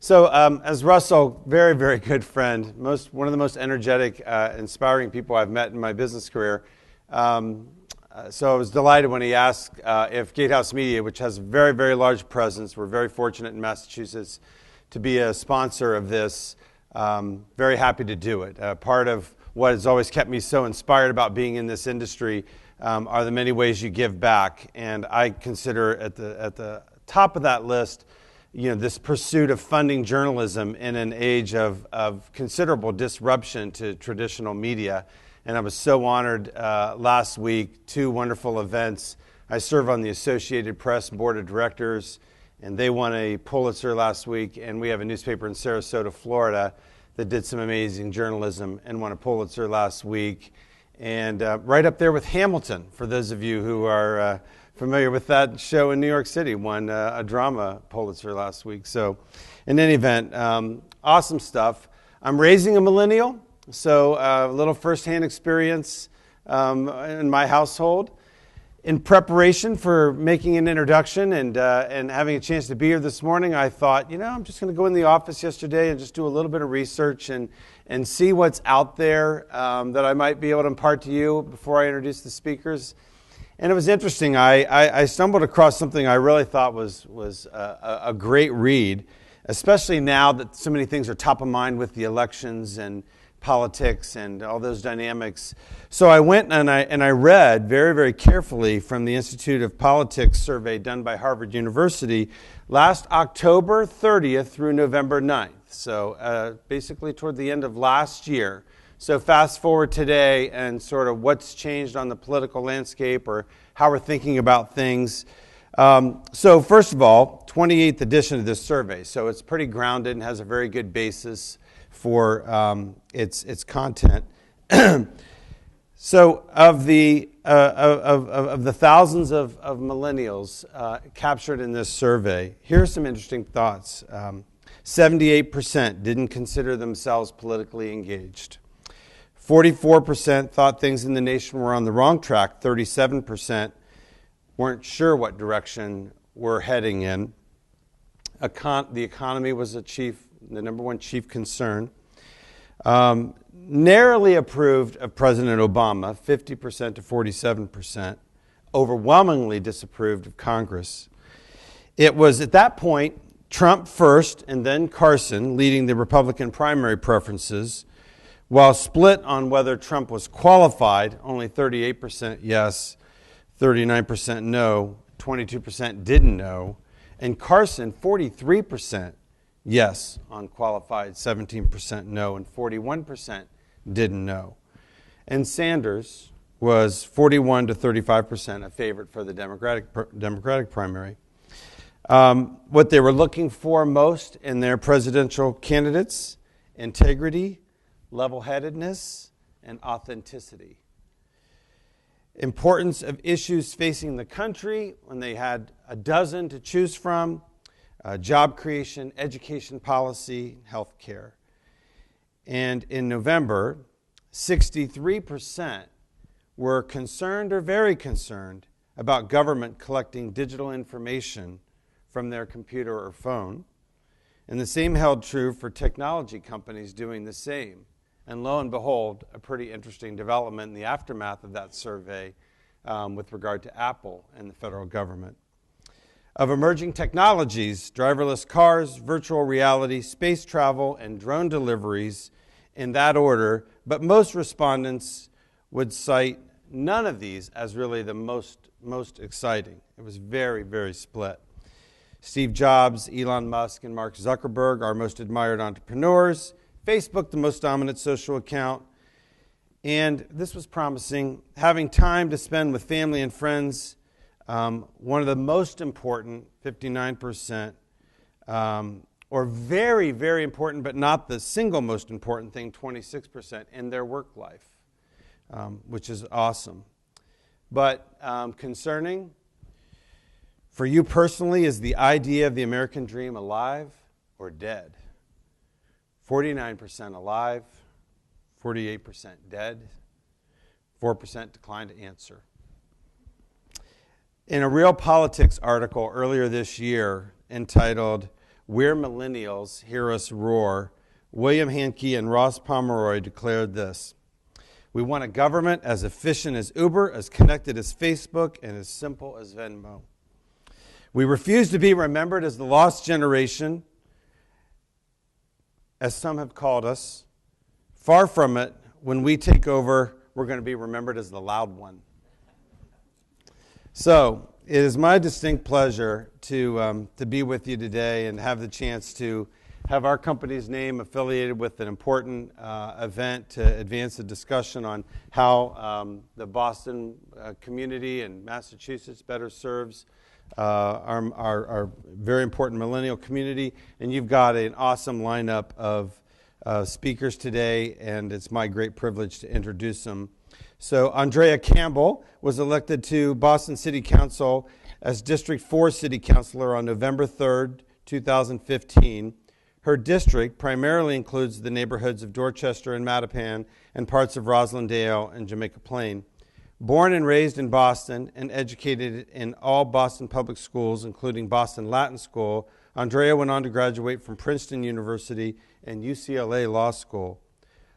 So as Russell, very, very good friend, one of the most energetic, inspiring people I've met in my business career. So I was delighted when he asked if Gatehouse Media, which has a very, very large presence, we're very fortunate in Massachusetts to be a sponsor of this. Very happy to do it. Part of what has always kept me so inspired about being in this industry are the many ways you give back. And I consider at the top of that list, this pursuit of funding journalism in an age of considerable disruption to traditional media. And I was so honored last week, 2 wonderful events. I serve on the Associated Press Board of Directors, and they won a Pulitzer last week. And we have a newspaper in Sarasota, Florida, that did some amazing journalism and won a Pulitzer last week. And right up there with Hamilton, for those of you who are familiar with that show in New York City, won a drama Pulitzer last week. So in any event, awesome stuff. I'm raising a millennial, so a little firsthand experience in my household. In preparation for making an introduction and having a chance to be here this morning, I thought, I'm just going to go in the office yesterday and just do a little bit of research and see what's out there that I might be able to impart to you before I introduce the speakers. And it was interesting. I stumbled across something I really thought was a great read, especially now that so many things are top of mind with the elections and politics and all those dynamics. So I went and I read very, very carefully from the Institute of Politics survey done by Harvard University last October 30th through November 9th. So basically toward the end of last year. So fast forward today and sort of what's changed on the political landscape or how we're thinking about things. So first of all, 28th edition of this survey. So it's pretty grounded and has a very good basis for its content. So of the thousands of millennials captured in this survey, here are some interesting thoughts. 78% didn't consider themselves politically engaged. 44% thought things in the nation were on the wrong track. 37% weren't sure what direction we're heading in. The economy was the number one chief concern. Narrowly approved of President Obama, 50% to 47%. Overwhelmingly disapproved of Congress. It was at that point Trump first and then Carson leading the Republican primary preferences. While split on whether Trump was qualified, only 38% yes, 39% no, 22% didn't know, and Carson, 43% yes on qualified, 17% no, and 41% didn't know. And Sanders was 41 to 35% a favorite for the Democratic primary. What they were looking for most in their presidential candidates, integrity, level-headedness, and authenticity. Importance of issues facing the country when they had a dozen to choose from: job creation, education policy, health care. And in November, 63% were concerned or very concerned about government collecting digital information from their computer or phone. And the same held true for technology companies doing the same. And lo and behold, a pretty interesting development in the aftermath of that survey with regard to Apple and the federal government. Of emerging technologies, driverless cars, virtual reality, space travel, and drone deliveries in that order, but most respondents would cite none of these as really the most exciting. It was very, very split. Steve Jobs, Elon Musk, and Mark Zuckerberg, our most admired entrepreneurs. Facebook, the most dominant social account. And this was promising. Having time to spend with family and friends, one of the most important, 59%, or very, very important, but not the single most important thing, 26%, in their work life, which is awesome. But concerning, for you personally, is the idea of the American dream alive or dead? 49% alive, 48% dead, 4% declined to answer. In a Real Politics article earlier this year entitled, "We're millennials, hear us roar," William Hankey and Ross Pomeroy declared this: "We want a government as efficient as Uber, as connected as Facebook, and as simple as Venmo. We refuse to be remembered as the lost generation, as some have called us. Far from it. When we take over, we're going to be remembered as the loud one." So it is my distinct pleasure to be with you today and have the chance to have our company's name affiliated with an important event to advance the discussion on how the Boston community and Massachusetts better serves our very important millennial community. And you've got an awesome lineup of speakers today, and it's my great privilege to introduce them. So Andrea Campbell was elected to Boston City Council as District 4 City Councilor on November 3rd, 2015. Her district primarily includes the neighborhoods of Dorchester and Mattapan and parts of Roslindale and Jamaica Plain. Born and raised in Boston and educated in all Boston public schools, including Boston Latin School, Andrea went on to graduate from Princeton University and UCLA Law School.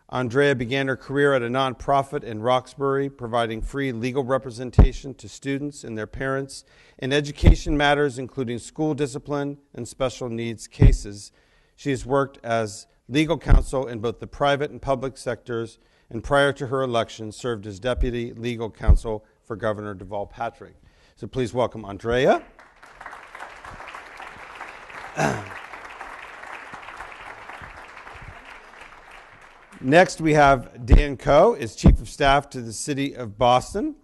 Andrea began her career at a nonprofit in Roxbury, providing free legal representation to students and their parents in education matters, including school discipline and special needs cases. She has worked as legal counsel in both the private and public sectors, and prior to her election, served as deputy legal counsel for Governor Deval Patrick. So please welcome Andrea. Next, we have Dan Coe, is Chief of Staff to the City of Boston.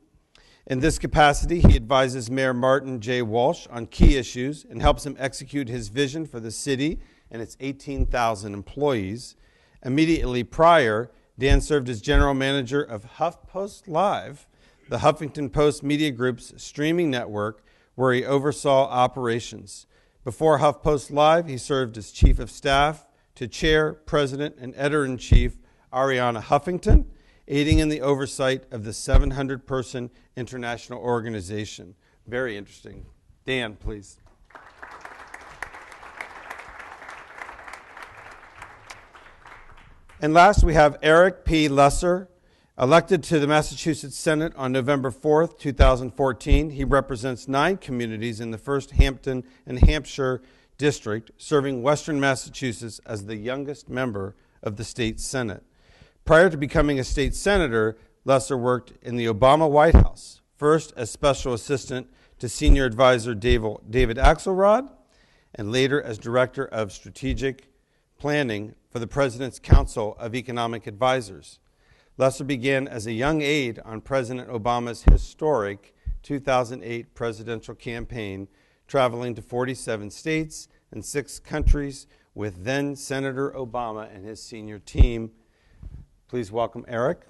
In this capacity, he advises Mayor Martin J. Walsh on key issues and helps him execute his vision for the city and its 18,000 employees. Immediately prior, Dan served as general manager of HuffPost Live, the Huffington Post Media Group's streaming network, where he oversaw operations. Before HuffPost Live, he served as chief of staff to chair, president, and editor-in-chief Arianna Huffington, aiding in the oversight of the 700-person international organization. Very interesting. Dan, please. And last, we have Eric P. Lesser, elected to the Massachusetts Senate on November 4th, 2014. He represents 9 communities in the 1st Hampton and Hampshire District, serving Western Massachusetts as the youngest member of the state Senate. Prior to becoming a state senator, Lesser worked in the Obama White House, first as special assistant to senior advisor David Axelrod, and later as director of strategic planning for the President's Council of Economic Advisors. Lesser began as a young aide on President Obama's historic 2008 presidential campaign, traveling to 47 states and 6 countries with then Senator Obama and his senior team. Please welcome Eric.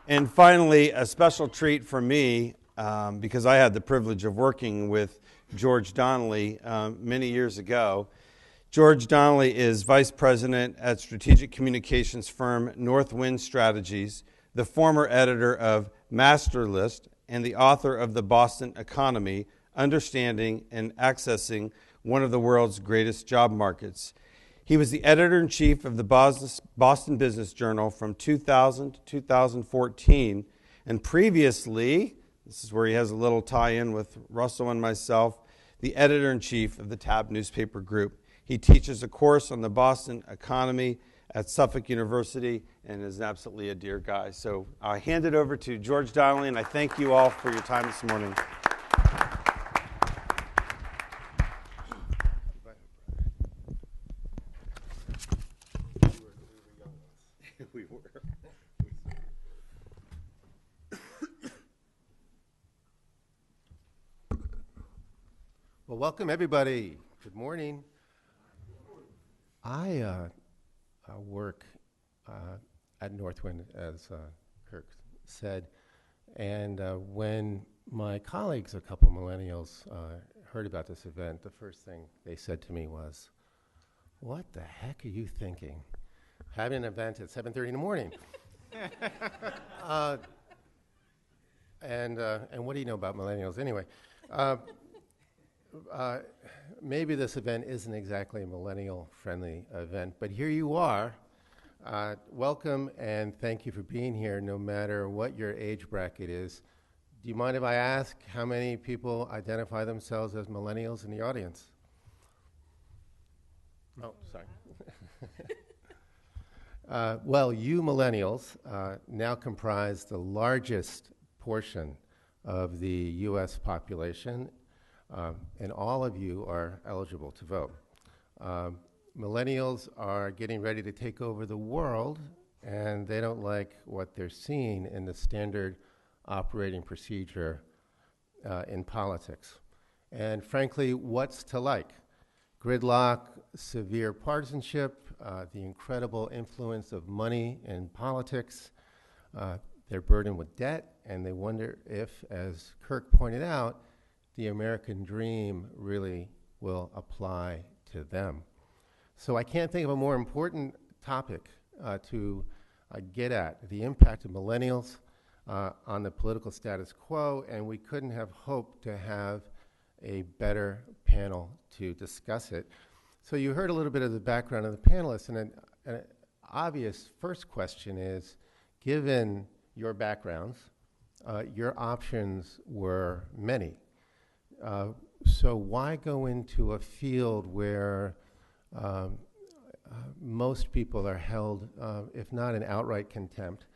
And finally, a special treat for me, because I had the privilege of working with George Donnelly many years ago. George Donnelly is vice president at strategic communications firm Northwind Strategies, the former editor of Master List, and the author of The Boston Economy, Understanding and Accessing One of the World's Greatest Job Markets. He was the editor-in-chief of the Boston Business Journal from 2000 to 2014, and previously, this is where he has a little tie-in with Russell and myself, the editor-in-chief of the Tab newspaper group. He teaches a course on the Boston economy at Suffolk University and is absolutely a dear guy. So I hand it over to George Donnelly, and I thank you all for your time this morning. We were. Well, welcome everybody. Good morning. I work at Northwind, as Kirk said, and when my colleagues, a couple millennials, heard about this event, the first thing they said to me was, "What the heck are you thinking? Having an event at 7:30 in the morning?" And what do you know about millennials anyway? Uh, Maybe this event isn't exactly a millennial-friendly event, but here you are. Welcome and thank you for being here, no matter what your age bracket is. Do you mind if I ask how many people identify themselves as millennials in the audience? Oh, sorry. Well, you millennials now comprise the largest portion of the U.S. population, and all of you are eligible to vote. Millennials are getting ready to take over the world, and they don't like what they're seeing in the standard operating procedure in politics. And frankly, what's to like? Gridlock, severe partisanship, the incredible influence of money in politics. They're burdened with debt, and they wonder if, as Kirk pointed out, the American dream really will apply to them. So I can't think of a more important topic to get at, the impact of millennials on the political status quo, and we couldn't have hoped to have a better panel to discuss it. So you heard a little bit of the background of the panelists, and an obvious first question is, given your backgrounds, your options were many. So why go into a field where most people are held, if not in outright contempt,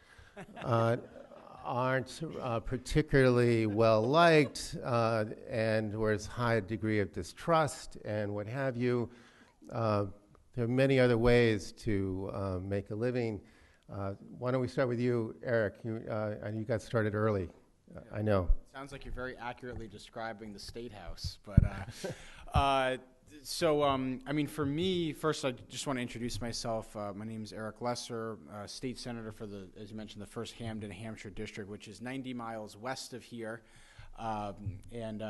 aren't particularly well liked, and where there's high degree of distrust and what have you? There are many other ways to make a living. Why don't we start with you, Eric? You got started early. I know. Sounds like you're very accurately describing the State House, but I mean, for me, first I just want to introduce myself. My name is Eric Lesser, state senator for the, as you mentioned, the first Hamden, Hampshire district, which is 90 miles west of here, and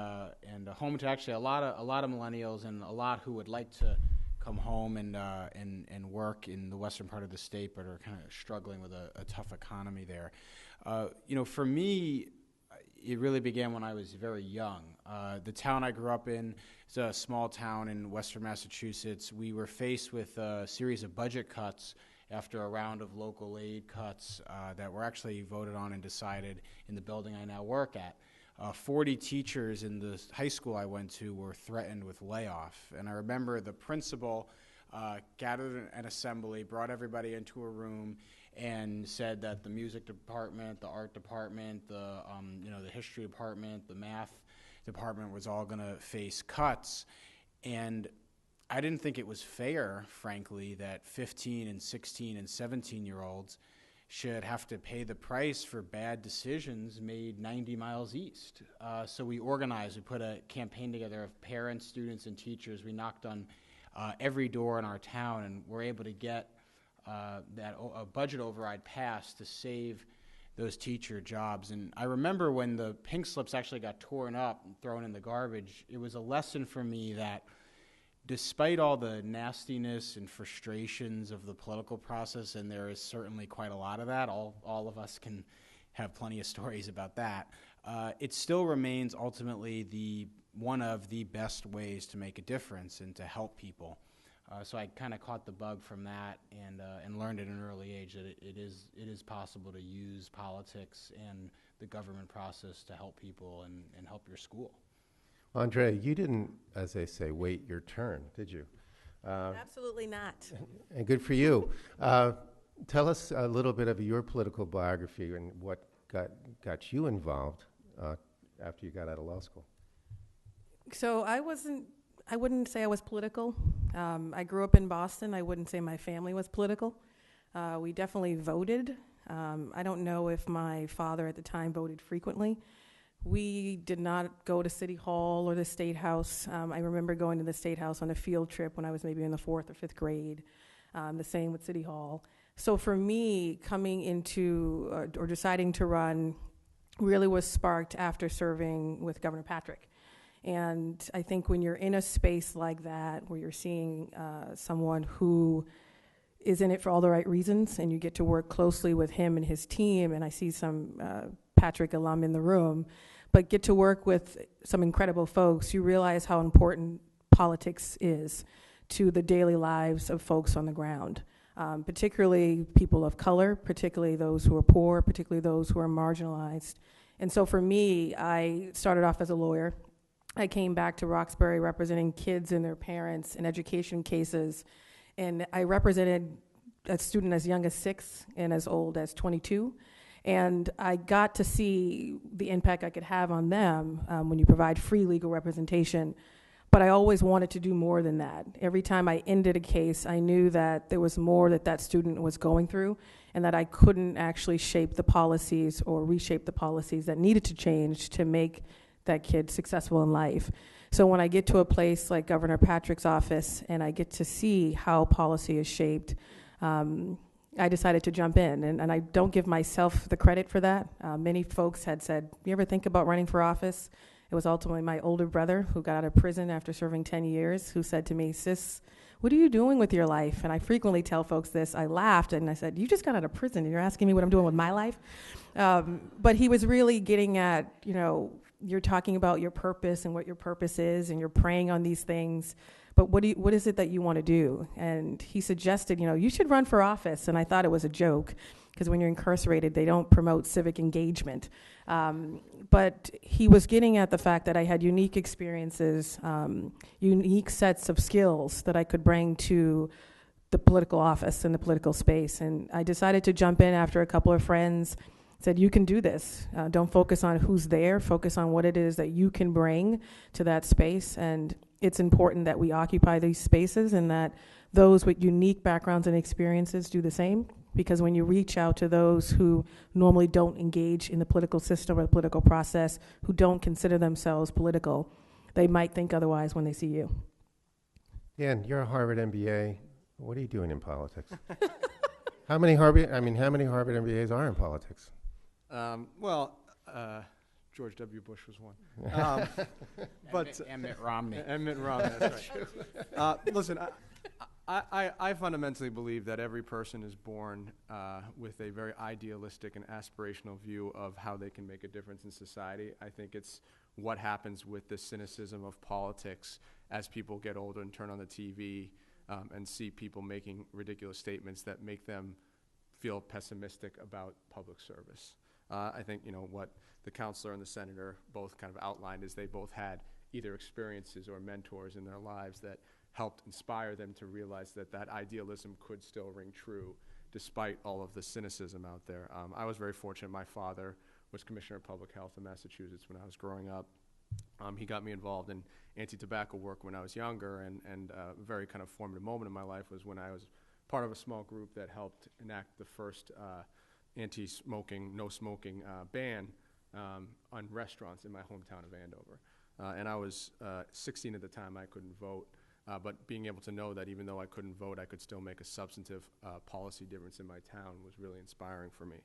home to actually a lot of millennials and a lot who would like to come home and work in the western part of the state, but are kind of struggling with a tough economy there. For me, it really began when I was very young. The town I grew up in is a small town in western Massachusetts. We were faced with a series of budget cuts after a round of local aid cuts that were actually voted on and decided in the building I now work at. 40 teachers in the high school I went to were threatened with layoff. And I remember the principal gathered an assembly, brought everybody into a room, and said that the music department, the art department, the history department, the math department was all going to face cuts. And I didn't think it was fair, frankly, that 15 and 16 and 17-year-olds should have to pay the price for bad decisions made 90 miles east. So we organized, we put a campaign together of parents, students, and teachers. We knocked on every door in our town and were able to get a budget override passed to save those teacher jobs. And I remember when the pink slips actually got torn up and thrown in the garbage, it was a lesson for me that despite all the nastiness and frustrations of the political process, and there is certainly quite a lot of that, all of us can have plenty of stories about that, it still remains ultimately one of the best ways to make a difference and to help people. So I kind of caught the bug from that and learned at an early age that it is possible to use politics and the government process to help people and help your school. Andre, you didn't, as they say, wait your turn, did you? Absolutely not. And good for you. Tell us a little bit of your political biography and what got you involved after you got out of law school. So I wouldn't say I was political. I grew up in Boston. I wouldn't say my family was political. We definitely voted. I don't know if my father at the time voted frequently. We did not go to City Hall or the State House. I remember going to the State House on a field trip when I was maybe in the 4th or 5th grade. The same with City Hall. So for me, coming into or deciding to run really was sparked after serving with Governor Patrick. And I think when you're in a space like that, where you're seeing someone who is in it for all the right reasons, and you get to work closely with him and his team, and I see some Patrick alum in the room, but get to work with some incredible folks, you realize how important politics is to the daily lives of folks on the ground, particularly people of color, particularly those who are poor, particularly those who are marginalized. And so for me, I started off as a lawyer. I came back to Roxbury representing kids and their parents in education cases, and I represented a student as young as 6 and as old as 22. And I got to see the impact I could have on them when you provide free legal representation. But I always wanted to do more than that. Every time I ended a case, I knew that there was more that that student was going through, and that I couldn't actually shape the policies or reshape the policies that needed to change to make that kid successful in life. So when I get to a place like Governor Patrick's office and I get to see how policy is shaped, I decided to jump in, and I don't give myself the credit for that. Many folks had said, you ever think about running for office? It was ultimately my older brother who got out of prison after serving 10 years who said to me, sis, what are you doing with your life? And I frequently tell folks this. I laughed and I said, you just got out of prison and you're asking me what I'm doing with my life? But he was really getting at, you're talking about your purpose and what your purpose is, and you're praying on these things, but what is it that you want to do? And he suggested, you should run for office. And I thought it was a joke, because when you're incarcerated, they don't promote civic engagement. But he was getting at the fact that I had unique experiences, unique sets of skills that I could bring to the political office and the political space. And I decided to jump in after a couple of friends said, you can do this. Don't focus on who's there. Focus on what it is that you can bring to that space. And it's important that we occupy these spaces and that those with unique backgrounds and experiences do the same. Because when you reach out to those who normally don't engage in the political system or the political process, who don't consider themselves political, they might think otherwise when they see you. Yeah, and you're a Harvard MBA. What are you doing in politics? How many Harvard MBAs are in politics? George W. Bush was one. And Mitt Romney. And Mitt Romney, that's right. Listen, I fundamentally believe that every person is born with a very idealistic and aspirational view of how they can make a difference in society. I think it's what happens with the cynicism of politics as people get older and turn on the TV and see people making ridiculous statements that make them feel pessimistic about public service. I think what the counselor and the senator both kind of outlined is they both had either experiences or mentors in their lives that helped inspire them to realize that that idealism could still ring true despite all of the cynicism out there. I was very fortunate. My father was Commissioner of Public Health in Massachusetts when I was growing up. He got me involved in anti-tobacco work when I was younger, and a very kind of formative moment in my life was when I was part of a small group that helped enact the first anti-smoking, no smoking ban on restaurants in my hometown of Andover. And I was 16 at the time. I couldn't vote. But being able to know that even though I couldn't vote, I could still make a substantive policy difference in my town was really inspiring for me.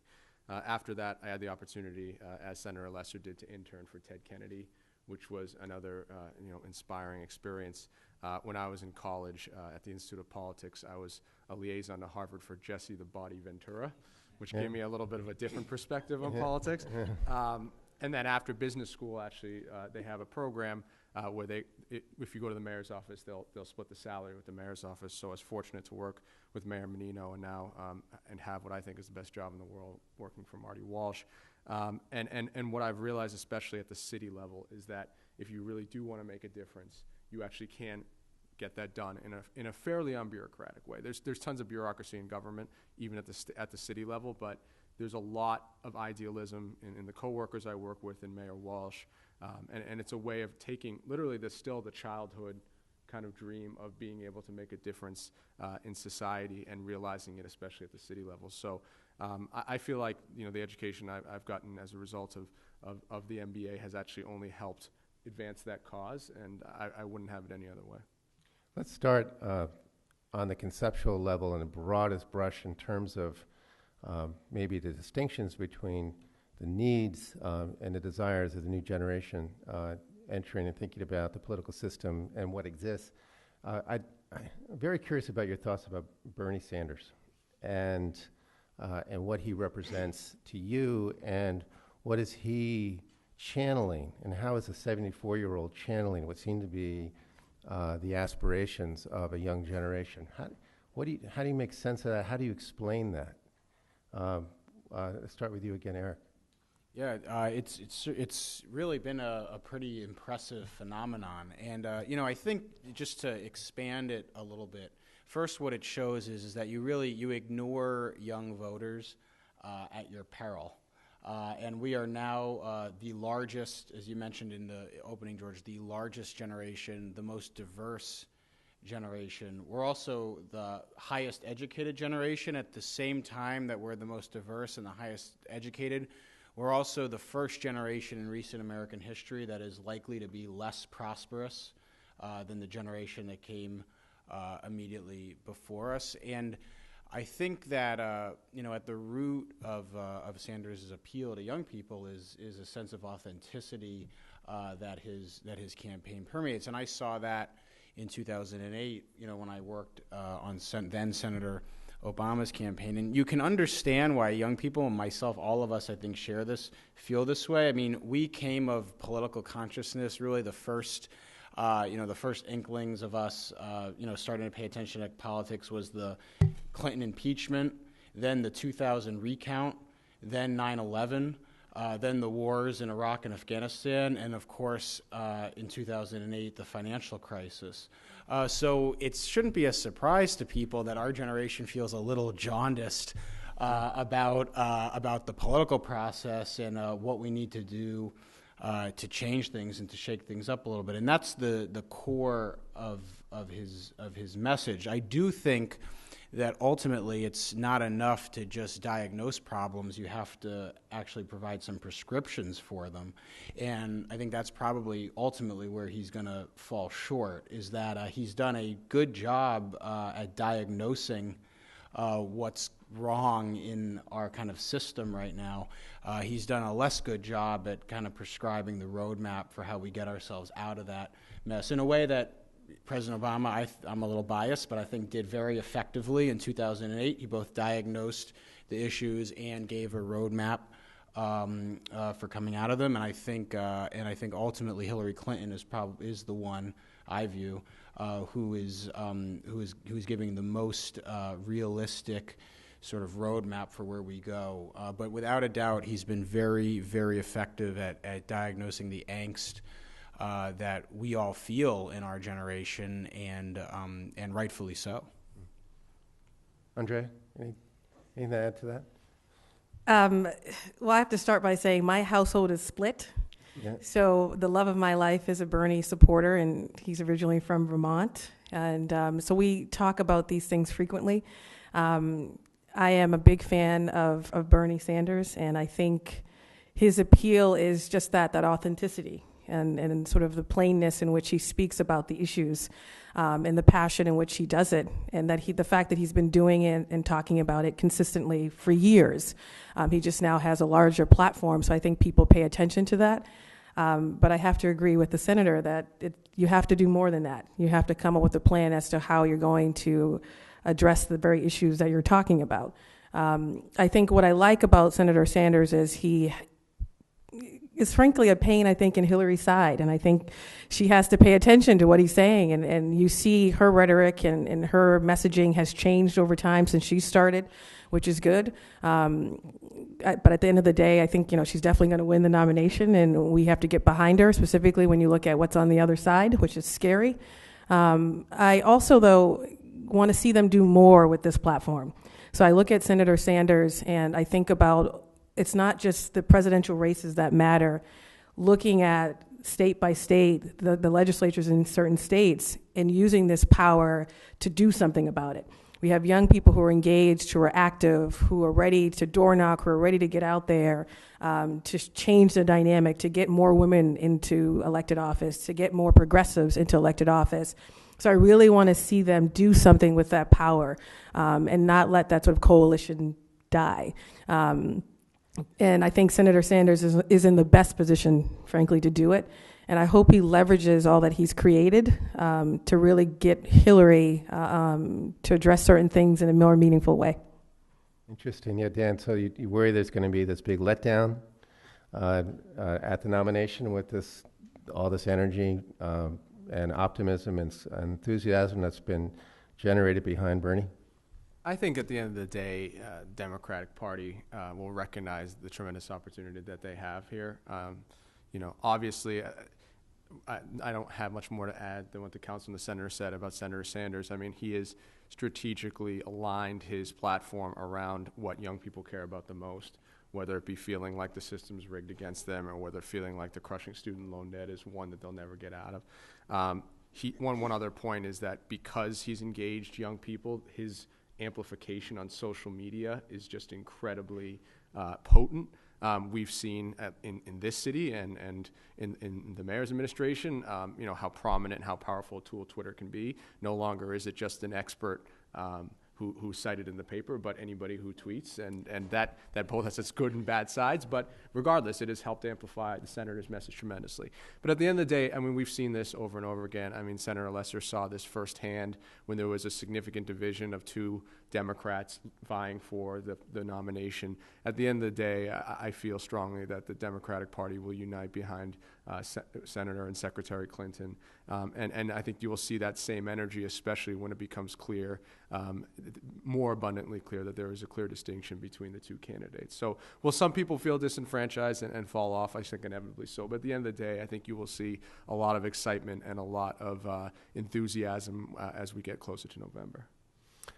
After that, I had the opportunity, as Senator Lesser did, to intern for Ted Kennedy, which was another inspiring experience. When I was in college at the Institute of Politics, I was a liaison to Harvard for Jesse the Body Ventura, which gave me a little bit of a different perspective on politics. And then after business school, actually, they have a program where if you go to the mayor's office, they'll split the salary with the mayor's office. So I was fortunate to work with Mayor Menino and now and have what I think is the best job in the world, working for Marty Walsh. And what I've realized, especially at the city level, is that if you really do want to make a difference, you actually can get that done in a fairly unbureaucratic way. There's tons of bureaucracy in government, even at the city level, but there's a lot of idealism in the coworkers I work with in Mayor Walsh, and it's a way of taking literally the childhood kind of dream of being able to make a difference in society and realizing it, especially at the city level. So I feel like the education I've gotten as a result of the MBA has actually only helped advance that cause, and I wouldn't have it any other way. Let's start on the conceptual level in the broadest brush in terms of maybe the distinctions between the needs and the desires of the new generation entering and thinking about the political system and what exists. I'm very curious about your thoughts about Bernie Sanders and what he represents to you and what is he channeling, and how is a 74-year-old channeling what seem to be the aspirations of a young generation? How do you make sense of that? How do you explain that? Let's start with you again, Eric. Yeah, it's really been a pretty impressive phenomenon, and I think just to expand it a little bit, first what it shows is that you ignore young voters at your peril, and we are now the largest, as you mentioned in the opening, George, the largest generation, the most diverse generation. We're also the highest educated generation. At the same time that we're the most diverse and the highest educated, we're also the first generation in recent American history that is likely to be less prosperous than the generation that came immediately before us. And I think that at the root of Sanders' appeal to young people is a sense of authenticity that his campaign permeates. And I saw that in 2008, when I worked on then Senator Obama's campaign. And you can understand why young people, and myself, all of us, I think, feel this way. I mean, we came of political consciousness, really the first inklings of us, starting to pay attention to politics was the Clinton impeachment, then the 2000 recount, then 9/11, then the wars in Iraq and Afghanistan, and of course, in 2008, the financial crisis. So it shouldn't be a surprise to people that our generation feels a little jaundiced about the political process and what we need to do to change things and to shake things up a little bit. And that's the core of his message. I do think that ultimately it's not enough to just diagnose problems. You have to actually provide some prescriptions for them. And I think that's probably ultimately where he's going to fall short, is that he's done a good job at diagnosing what's wrong in our kind of system right now. He's done a less good job at kind of prescribing the roadmap for how we get ourselves out of that mess in a way that President Obama, I'm a little biased, but I think did very effectively in 2008. He both diagnosed the issues and gave a roadmap for coming out of them. And I think ultimately Hillary Clinton is the one I view who is giving the most realistic sort of roadmap for where we go. But without a doubt, he's been very, very effective at diagnosing the angst that we all feel in our generation, and rightfully so. Andrea, anything to add to that? Well, I have to start by saying my household is split. Yeah. So the love of my life is a Bernie supporter, and he's originally from Vermont. And so we talk about these things frequently. I am a big fan of Bernie Sanders, and I think his appeal is just that authenticity. And sort of the plainness in which he speaks about the issues, and the passion in which he does it, and that the fact that he's been doing it and talking about it consistently for years. He just now has a larger platform, so I think people pay attention to that. But I have to agree with the senator that you have to do more than that. You have to come up with a plan as to how you're going to address the very issues that you're talking about. I think what I like about Senator Sanders is he is frankly a pain, I think, in Hillary's side. And I think she has to pay attention to what he's saying. And you see her rhetoric and her messaging has changed over time since she started, which is good. But at the end of the day, I think, she's definitely going to win the nomination, and we have to get behind her, specifically when you look at what's on the other side, which is scary. I also, though, want to see them do more with this platform. So I look at Senator Sanders and I think about, it's not just the presidential races that matter, looking at state by state, the legislatures in certain states, and using this power to do something about it. We have young people who are engaged, who are active, who are ready to door knock, who are ready to get out there, to change the dynamic, to get more women into elected office, to get more progressives into elected office. So I really want to see them do something with that power, and not let that sort of coalition die. And I think Senator Sanders is in the best position, frankly, to do it. And I hope he leverages all that he's created to really get Hillary to address certain things in a more meaningful way. Interesting. Yeah, Dan, so you worry there's going to be this big letdown at the nomination with all this energy and optimism and enthusiasm that's been generated behind Bernie? I think at the end of the day, Democratic Party will recognize the tremendous opportunity that they have here. Obviously, I don't have much more to add than what the council and the senator said about Senator Sanders. I mean, he has strategically aligned his platform around what young people care about the most, whether it be feeling like the system's rigged against them or whether feeling like the crushing student loan debt is one that they'll never get out of. One other point is that because he's engaged young people, his amplification on social media is just incredibly potent. We've seen in this city and in the mayor's administration, how prominent and how powerful a tool Twitter can be. No longer is it just an expert who's cited in the paper, but anybody who tweets, and that both has its good and bad sides. But regardless, it has helped amplify the senator's message tremendously. But at the end of the day, I mean, we've seen this over and over again. I mean, Senator Lesser saw this firsthand when there was a significant division of two Democrats vying for the nomination. At the end of the day, I feel strongly that the Democratic Party will unite behind Senator and Secretary Clinton. And I think you will see that same energy, especially when it becomes clear, more abundantly clear, that there is a clear distinction between the two candidates. So will some people feel disenfranchised and fall off? I think inevitably so. But at the end of the day, I think you will see a lot of excitement and a lot of enthusiasm as we get closer to November.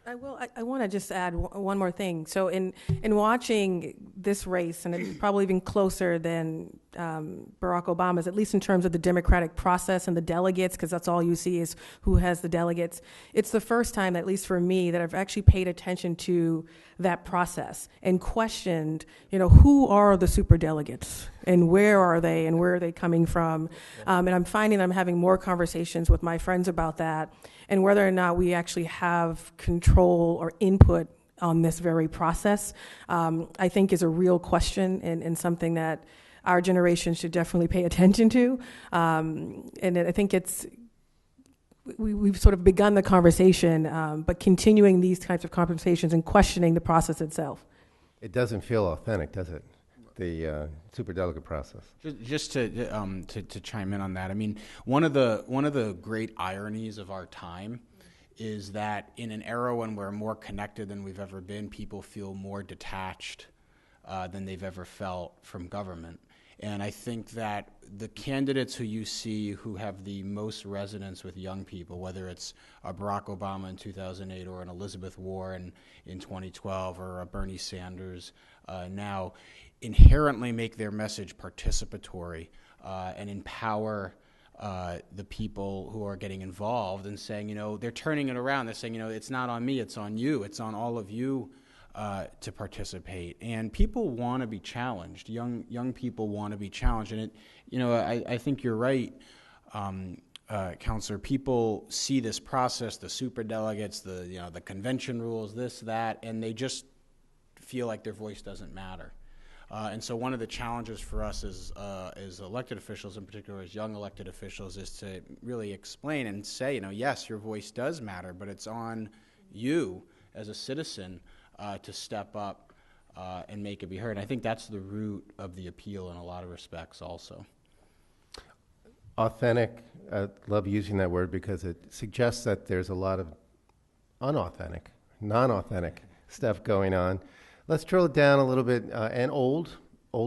I will. I want to just add one more thing. So in watching this race, and it's probably even closer than Barack Obama's, at least in terms of the democratic process and the delegates, because that's all you see is who has the delegates. It's the first time, at least for me, that I've actually paid attention to that process and questioned, who are the superdelegates and where are they and where are they coming from? And I'm finding I'm having more conversations with my friends about that and whether or not we actually have control or input on this very process, I think is a real question and something that our generation should definitely pay attention to. And I think we've sort of begun the conversation, but continuing these types of conversations and questioning the process itself. It doesn't feel authentic, does it? The superdelegate process. Just to chime in on that, I mean, one of the great ironies of our time is that in an era when we're more connected than we've ever been, people feel more detached than they've ever felt from government. And I think that the candidates who you see who have the most resonance with young people, whether it's a Barack Obama in 2008 or an Elizabeth Warren in 2012 or a Bernie Sanders now, inherently make their message participatory and empower the people who are getting involved and saying, they're turning it around. They're saying, it's not on me, it's on you. It's on all of you to participate. And people want to be challenged. Young people want to be challenged. And I think you're right, Counselor. People see this process, the superdelegates, the convention rules, this, that, and they just feel like their voice doesn't matter. And so one of the challenges for us as elected officials, in particular as young elected officials, is to really explain and say, yes, your voice does matter, but it's on you as a citizen to step up and make it be heard. And I think that's the root of the appeal in a lot of respects also. Authentic, I love using that word because it suggests that there's a lot of unauthentic, non-authentic stuff going on. Let's drill it down a little bit, and old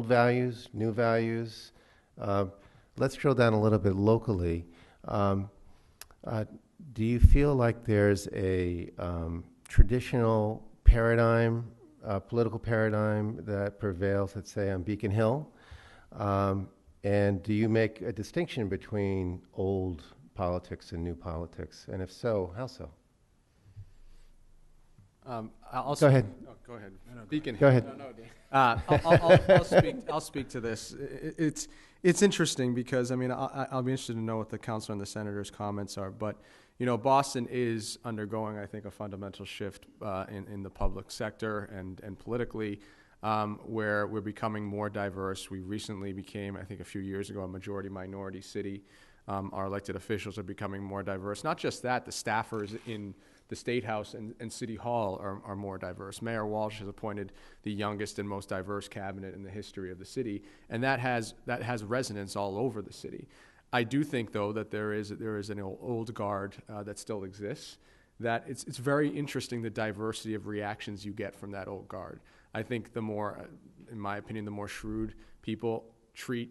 values, new values. Let's drill down a little bit locally. Do you feel like there's a traditional paradigm, political paradigm that prevails, let's say, on Beacon Hill? And do you make a distinction between old politics and new politics? And if so, how so? Go ahead. Oh, go ahead. Beacon. Go ahead. I'll speak to this. It's interesting because I'll be interested to know what the councilor and the senator's comments are. But Boston is undergoing, I think, a fundamental shift in the public sector and politically, where we're becoming more diverse. We recently became, I think, a few years ago, a majority-minority city. Our elected officials are becoming more diverse. Not just that, the staffers in the State House and City Hall are more diverse. Mayor Walsh has appointed the youngest and most diverse cabinet in the history of the city, and that has resonance all over the city. I do think, though, that there is an old guard that still exists, that it's very interesting the diversity of reactions you get from that old guard. I think the more, in my opinion, the more shrewd people treat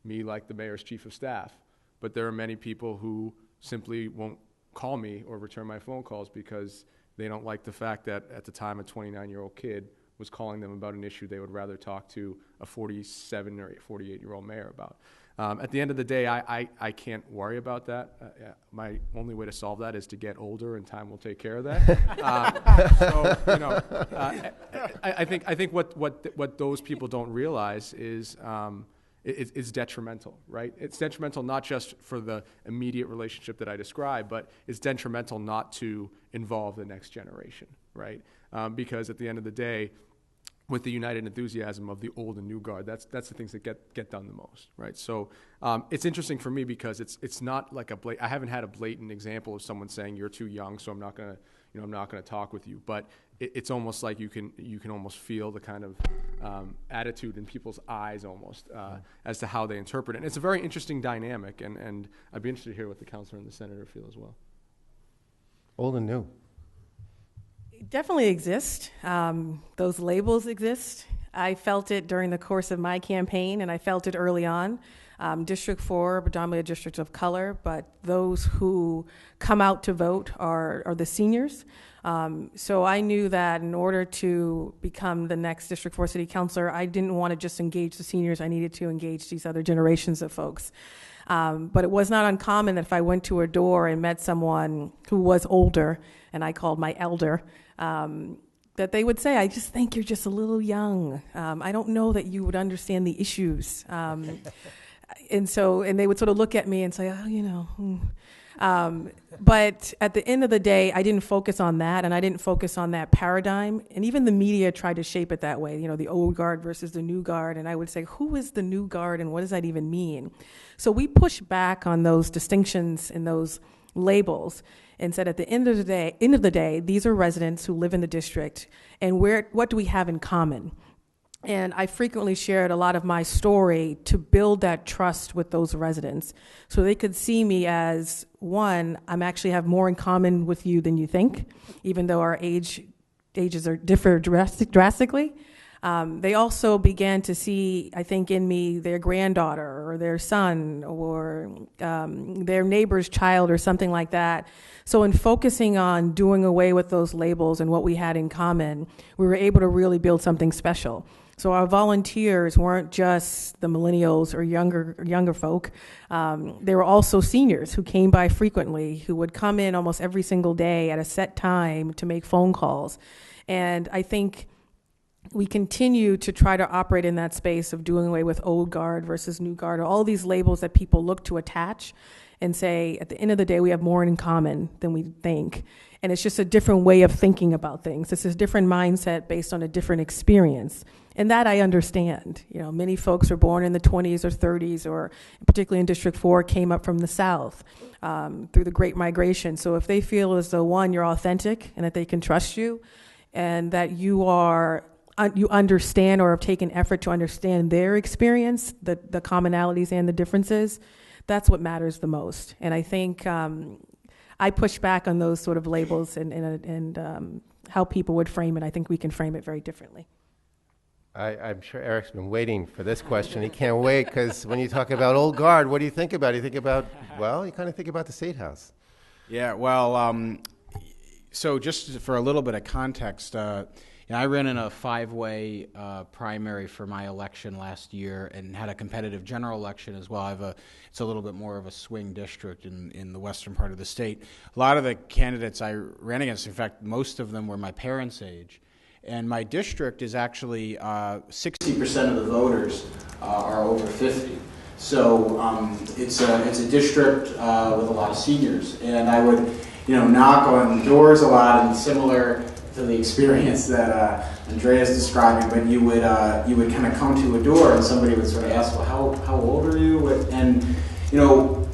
me like the mayor's chief of staff. But there are many people who simply won't call me or return my phone calls because they don't like the fact that at the time a 29-year-old kid was calling them about an issue they would rather talk to a 47 or 48-year-old mayor about. At the end of the day, I can't worry about that. My only way to solve that is to get older, and time will take care of that. I think what those people don't realize is it's detrimental, right? It's detrimental not just for the immediate relationship that I described, but it's detrimental not to involve the next generation, right? Because at the end of the day, with the united enthusiasm of the old and new guard, that's the things that get done the most, right? So it's interesting for me because it's not like I haven't had a blatant example of someone saying you're too young, so I'm not gonna talk with you. But it's almost like you can almost feel the kind of attitude in people's eyes almost as to how they interpret it. And it's a very interesting dynamic, and I'd be interested to hear what the councilor and the senator feel as well. Old and new. Definitely exist. Those labels exist. I felt it during the course of my campaign, and I felt it early on. District 4, predominantly a district of color, but those who come out to vote are the seniors. So I knew that in order to become the next District 4 city councilor, I didn't want to just engage the seniors. I needed to engage these other generations of folks. But it was not uncommon that if I went to a door and met someone who was older, and I called my elder, that they would say, I just think you're just a little young. I don't know that you would understand the issues. And they would sort of look at me and say, oh, you know. But at the end of the day, I didn't focus on that, and I didn't focus on that paradigm. And even the media tried to shape it that way, you know, the old guard versus the new guard. And I would say, who is the new guard, and what does that even mean? So we pushed back on those distinctions and those labels and said, at the end of the day, these are residents who live in the district, and what do we have in common? And I frequently shared a lot of my story to build that trust with those residents so they could see me as, one, I'm actually have more in common with you than you think, even though our ages differ drastically. They also began to see, I think, in me their granddaughter or their son or their neighbor's child or something like that. So in focusing on doing away with those labels and what we had in common, we were able to really build something special. So our volunteers weren't just the millennials or younger folk. They were also seniors who came by frequently, who would come in almost every single day at a set time to make phone calls. And I think we continue to try to operate in that space of doing away with old guard versus new guard, or all these labels that people look to attach and say, at the end of the day, we have more in common than we think. And it's just a different way of thinking about things. It's a different mindset based on a different experience. And that I understand. You know, many folks are born in the 20s or 30s, or particularly in District 4, came up from the South through the Great Migration. So if they feel as though, one, you're authentic and that they can trust you, and that you understand or have taken effort to understand their experience, the commonalities and the differences, that's what matters the most. And I think I push back on those sort of labels and how people would frame it. I think we can frame it very differently. I'm sure Eric's been waiting for this question. He can't wait, because when you talk about old guard, what do you think about? You think about, well, you kind of think about the State House. Yeah, well, so just for a little bit of context, I ran in a 5-way primary for my election last year and had a competitive general election as well. It's a little bit more of a swing district in the western part of the state. A lot of the candidates I ran against, in fact, most of them were my parents' age. And my district is actually 60% of the voters are over 50. So it's a district with a lot of seniors. And I would, knock on doors a lot, and similar to the experience that Andrea's describing, but you would kind of come to a door and somebody would sort of ask, well, how old are you? And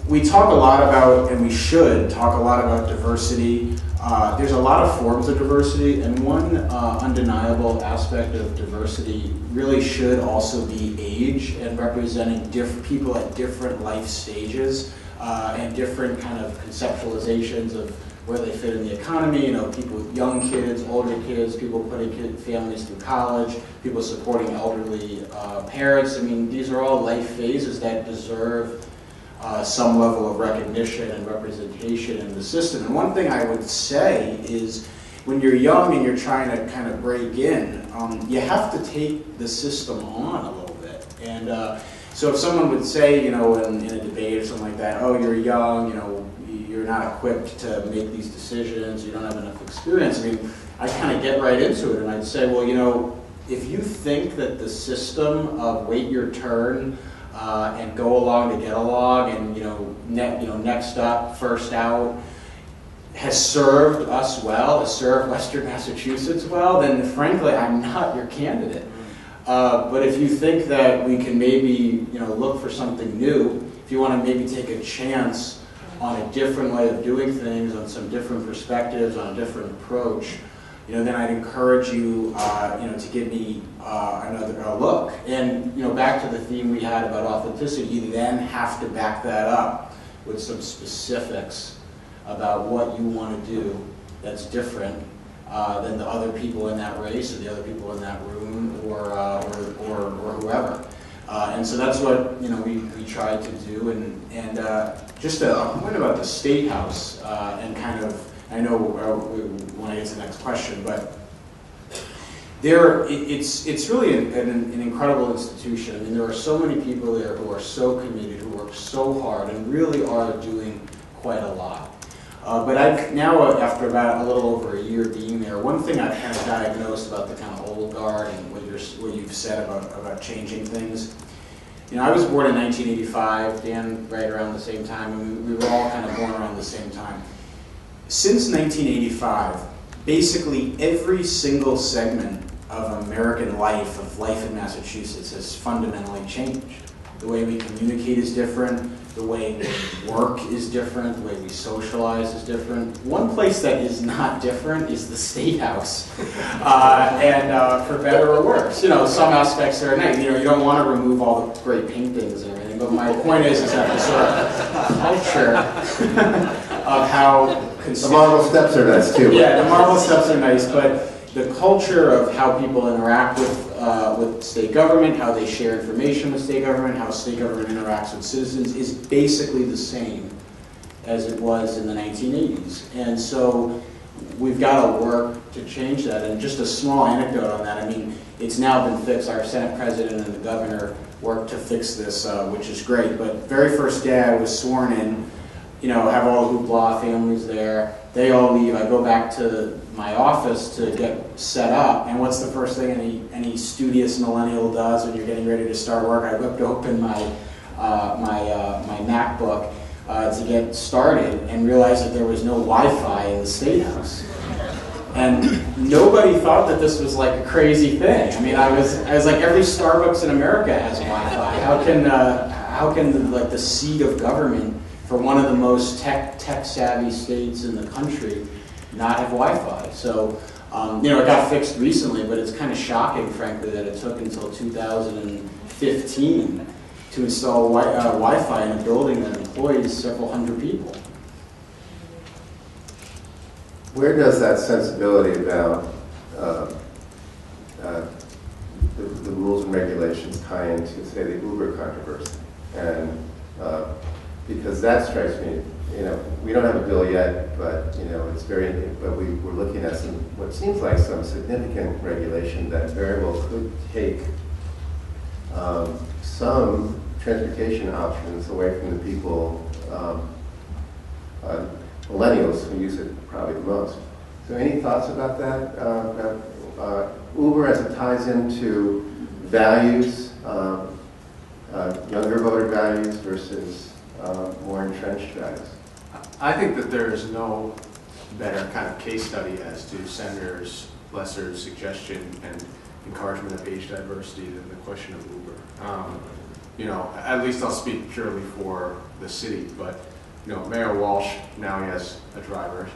we talk a lot about, and we should talk a lot about diversity there's a lot of forms of diversity, and one undeniable aspect of diversity really should also be age and representing people at different life stages and different kind of conceptualizations of where they fit in the economy. You know, people with young kids, older kids, people putting families through college, people supporting elderly parents. I mean, these are all life phases that deserve some level of recognition and representation in the system. And one thing I would say is when you're young and you're trying to kind of break in, you have to take the system on a little bit. And so if someone would say, you know, in a debate or something like that, oh, you're young, you know, you're not equipped to make these decisions, you don't have enough experience. I mean, I kind of get right into it and I'd say, well, you know, if you think that the system of wait your turn and go along to get along and, you know, next up, first out, has served us well, has served Western Massachusetts well, then frankly, I'm not your candidate. But if you think that we can maybe, you know, look for something new, if you want to maybe take a chance on a different way of doing things, on some different perspectives, on a different approach, you know, then I'd encourage you, you know, to give me another look. And, you know, back to the theme we had about authenticity, you then have to back that up with some specifics about what you want to do that's different than the other people in that race or the other people in that room or whoever. And so that's what, you know, we tried to do. And just a point about the State House and kind of, I know we want to get to the next question, but it's really an incredible institution. I mean, there are so many people there who are so committed, who work so hard, and really are doing quite a lot. But I've now, after about a little over a year being there, one thing I've kind of diagnosed about the kind of old guard and what you've said about changing things. You know, I was born in 1985, Dan right around the same time, and we were all kind of born around the same time. Since 1985, basically every single segment of American life, of life in Massachusetts, has fundamentally changed. The way we communicate is different, the way we work is different, the way we socialize is different. One place that is not different is the State House, and for better or worse. You know, some aspects are nice. You know, you don't want to remove all the great paintings and everything, but my point is that the sort of culture of how the marble steps are nice too. Yeah, the marble steps are nice, but the culture of how people interact with state government, how they share information with state government, how state government interacts with citizens is basically the same as it was in the 1980s. And so we've got to work to change that. And just a small anecdote on that, I mean, it's now been fixed. Our Senate President and the Governor worked to fix this, which is great. But very first day I was sworn in, you know, have all the hoopla, families there. They all leave. I go back to my office to get set up, and what's the first thing any studious millennial does when you're getting ready to start work? I whipped open my my MacBook to get started and realized that there was no Wi-Fi in the State House. And nobody thought that this was like a crazy thing. I mean, I was like, every Starbucks in America has Wi-Fi. How can like the seat of government for one of the most tech savvy states in the country not have Wi-Fi? So, you know, it got fixed recently, but it's kind of shocking, frankly, that it took until 2015 to install Wi-Fi in a building that employs several hundred people. Where does that sensibility about the rules and regulations tie into, say, the Uber controversy? And because that strikes me, you know, we don't have a bill yet, but you know, it's very. But we're looking at some what seems like some significant regulation that very well could take some transportation options away from the people, millennials who use it probably the most. So, any thoughts about that? Uber as it ties into values, younger voter values versus more entrenched values. I think that there is no better kind of case study as to Senator Lesser's suggestion and encouragement of age diversity than the question of Uber. You know, at least I'll speak purely for the city, but Mayor Walsh, now he has a driver.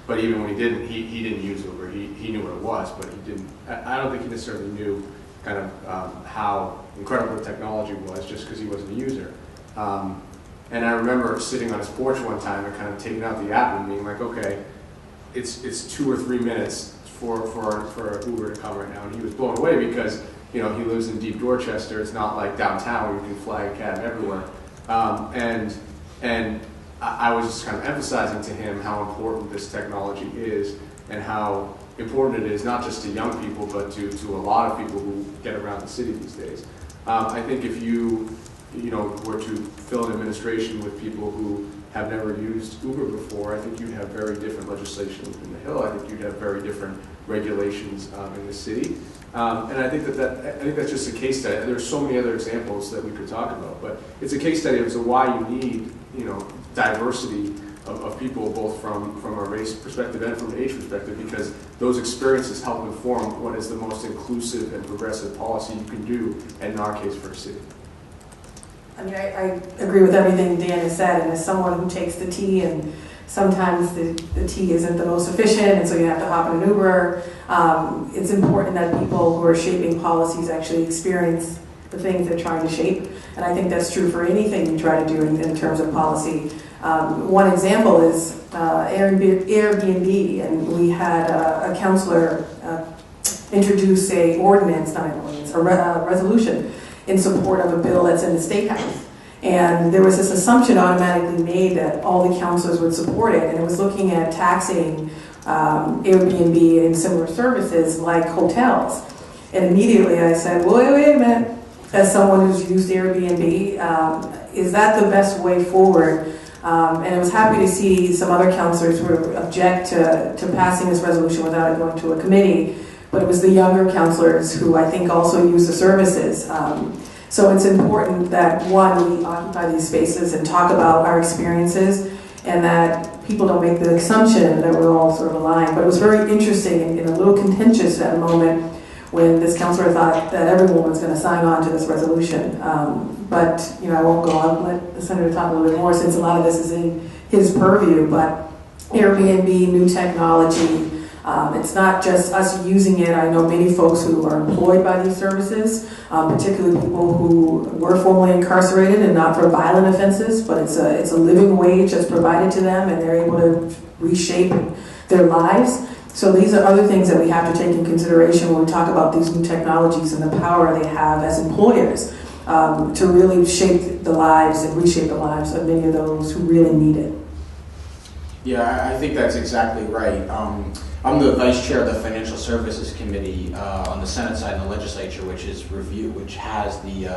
But even when he didn't, he didn't use Uber. He knew what it was, but he didn't. I don't think he necessarily knew kind of how incredible the technology was just because he wasn't a user. And I remember sitting on his porch one time and kind of taking out the app and being like, okay, it's 2 or 3 minutes for Uber to come right now. And he was blown away because he lives in deep Dorchester. It's not like downtown where you can flag a cab everywhere. And I was just kind of emphasizing to him how important this technology is and how important it is not just to young people but to a lot of people who get around the city these days. I think if you were to fill an administration with people who have never used Uber before, I think you'd have very different legislation in the Hill. I think you'd have very different regulations in the city. And I think that's just a case study. There's so many other examples that we could talk about, but it's a case study as to why you need diversity of people, both from a race perspective and from an age perspective, because those experiences help inform what is the most inclusive and progressive policy you can do, and in our case, for a city. I mean, I agree with everything Dan has said, and as someone who takes the T, and sometimes the T isn't the most efficient, and so you have to hop in an Uber, it's important that people who are shaping policies actually experience the things they're trying to shape, and I think that's true for anything you try to do in terms of policy. One example is Airbnb, and we had a counselor introduce a resolution in support of a bill that's in the State House. And there was this assumption automatically made that all the counselors would support it, and it was looking at taxing Airbnb and similar services like hotels. And immediately I said, well, wait a minute, as someone who's used Airbnb, is that the best way forward? And I was happy to see some other counselors who would object to passing this resolution without it going to a committee, but it was the younger counselors who I think also use the services. So it's important that, one, we occupy these spaces and talk about our experiences, and that people don't make the assumption that we're all sort of aligned. But it was very interesting and a little contentious at a moment when this counselor thought that everyone was going to sign on to this resolution. But I won't go on. Let the senator talk a little bit more, since a lot of this is in his purview. But Airbnb, new technology, it's not just us using it. I know many folks who are employed by these services, particularly people who were formerly incarcerated and not for violent offenses, but it's a living wage that's provided to them, and they're able to reshape their lives. So these are other things that we have to take in consideration when we talk about these new technologies and the power they have as employers to really shape the lives and reshape the lives of many of those who really need it. Yeah, I think that's exactly right. I'm the vice chair of the Financial Services Committee on the Senate side in the legislature, which has the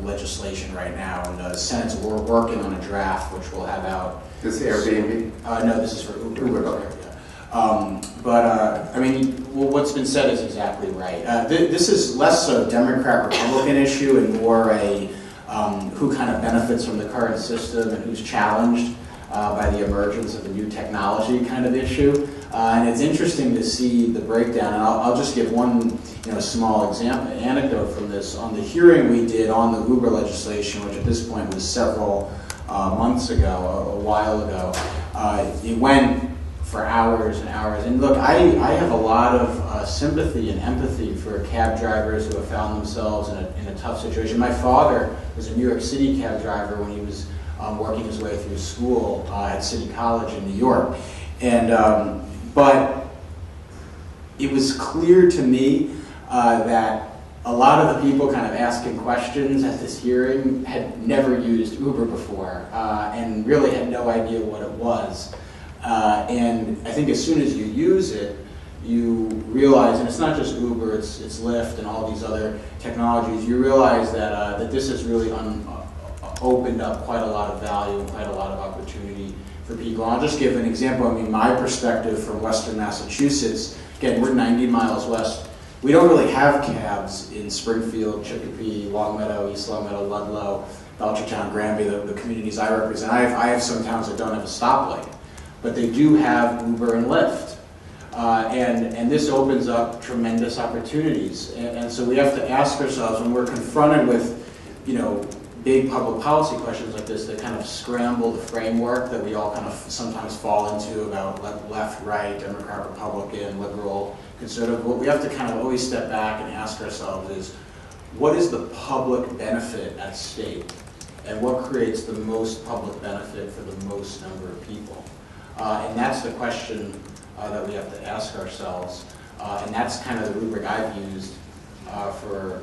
legislation right now, and the Senate's working on a draft which we'll have out. This is Airbnb? No, this is for Uber. I mean, what's been said is exactly right. This is less a Democrat-Republican issue and more a who kind of benefits from the current system and who's challenged by the emergence of the new technology kind of issue. And it's interesting to see the breakdown. And I'll just give one small anecdote from this. On the hearing we did on the Uber legislation, which at this point was several months ago, a while ago, it went for hours and hours. And look, I have a lot of sympathy and empathy for cab drivers who have found themselves in a tough situation. My father was a New York City cab driver when he was working his way through school at City College in New York. And but it was clear to me that a lot of the people kind of asking questions at this hearing had never used Uber before and really had no idea what it was. And I think as soon as you use it, you realize, and it's not just Uber, it's Lyft and all these other technologies, you realize that this has really opened up quite a lot of value and quite a lot of opportunity for people. I'll just give an example. I mean, my perspective from Western Massachusetts, again, we're 90 miles west. We don't really have cabs in Springfield, Chicopee, Longmeadow, East Longmeadow, Ludlow, Belchertown, Granby, the communities I represent. I have some towns that don't have a stoplight, but they do have Uber and Lyft. And this opens up tremendous opportunities. And so we have to ask ourselves, when we're confronted with, big public policy questions like this that kind of scramble the framework that we all kind of sometimes fall into about left, right, Democrat, Republican, liberal, conservative, what we have to kind of always step back and ask ourselves is, what is the public benefit at stake? And what creates the most public benefit for the most number of people? And that's the question that we have to ask ourselves. And that's kind of the rubric I've used for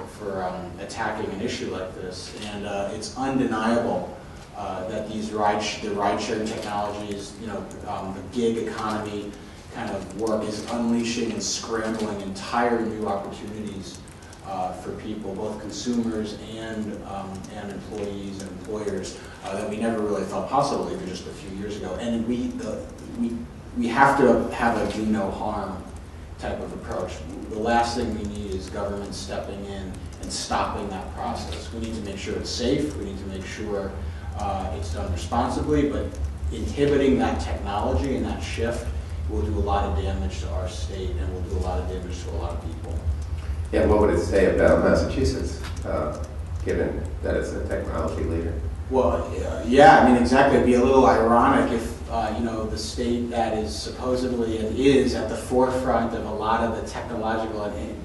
attacking an issue like this. And it's undeniable that the ride-sharing technologies, the gig economy kind of work is unleashing and scrambling entire new opportunities for people, both consumers and employees and employers, that we never really thought possible even just a few years ago. And we have to have a do no harm type of approach. The last thing we need is government stepping in and stopping that process. We need to make sure it's safe. We need to make sure it's done responsibly, but inhibiting that technology and that shift will do a lot of damage to our state and will do a lot of damage to a lot of people. Yeah, what would it say about Massachusetts, given that it's a technology leader? Well, yeah, I mean, exactly. It'd be a little ironic if, the state that is supposedly and is at the forefront of a lot of the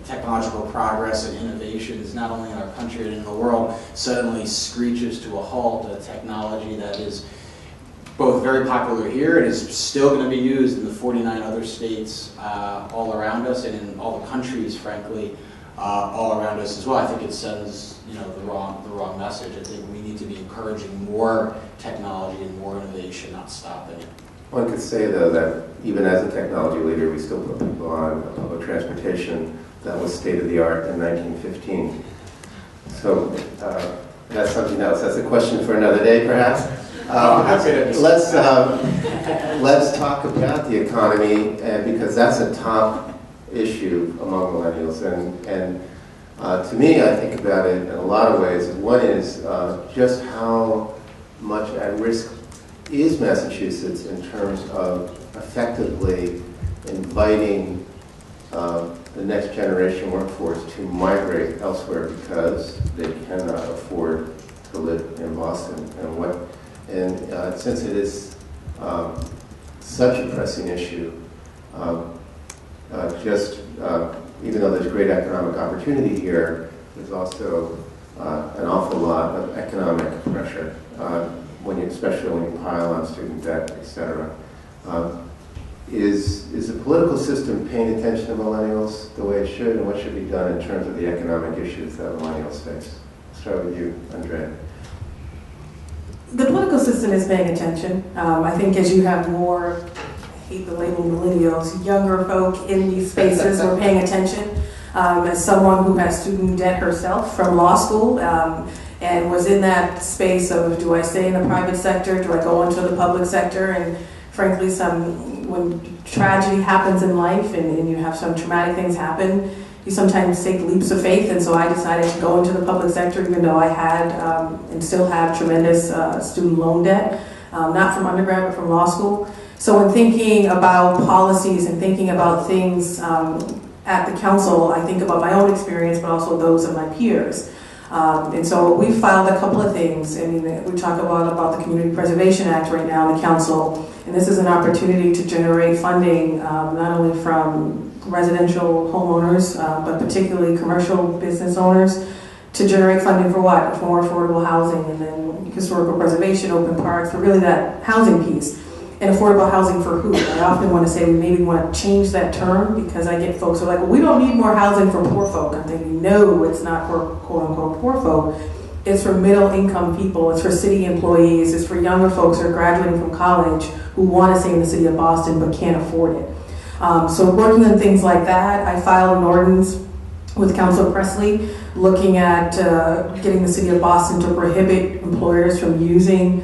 technological progress and innovations, not only in our country and in the world, suddenly screeches to a halt a technology that is both very popular here and is still going to be used in the 49 other states all around us and in all the countries, frankly, all around us as well. I think it sends the wrong message. I think we need to be encouraging more technology and more innovation, not stopping it. One could say, though, that even as a technology leader, we still put people on public transportation that was state-of-the-art in 1915. So that's something else. That's a question for another day, perhaps. Let's talk about the economy, because that's a top issue among millennials. And to me, I think about it in a lot of ways. One is just how much at risk is Massachusetts in terms of effectively inviting the next generation workforce to migrate elsewhere because they cannot afford to live in Boston. And since it is such a pressing issue, even though there's great economic opportunity here, there's also an awful lot of economic pressure, especially when you pile on student debt, et cetera. Is the political system paying attention to millennials the way it should, and what should be done in terms of the economic issues that millennials face? I'll start with you, Andrea. The political system is paying attention. I think as you have more, I hate the label millennials, younger folk in these spaces are paying attention. As someone who has student debt herself from law school and was in that space of, do I stay in the private sector, do I go into the public sector? And frankly, when tragedy happens in life and you have some traumatic things happen, you sometimes take leaps of faith, and so I decided to go into the public sector even though I had and still have tremendous student loan debt, not from undergrad but from law school. So in thinking about policies and thinking about things at the council, I think about my own experience but also those of my peers. And so we filed a couple of things. I mean, we talk about the Community Preservation Act right now in the council, and this is an opportunity to generate funding not only from residential homeowners, but particularly commercial business owners, to generate funding for what? For more affordable housing, and then historical preservation, open parks, but really that housing piece. And affordable housing for who? I often want to say we maybe want to change that term, because I get folks who are like, well, we don't need more housing for poor folk. I'm thinking, no, it's not for quote unquote poor folk. It's for middle income people, it's for city employees, it's for younger folks who are graduating from college who want to stay in the city of Boston but can't afford it. So working on things like that, I filed an ordinance with Councilor Presley looking at getting the city of Boston to prohibit employers from using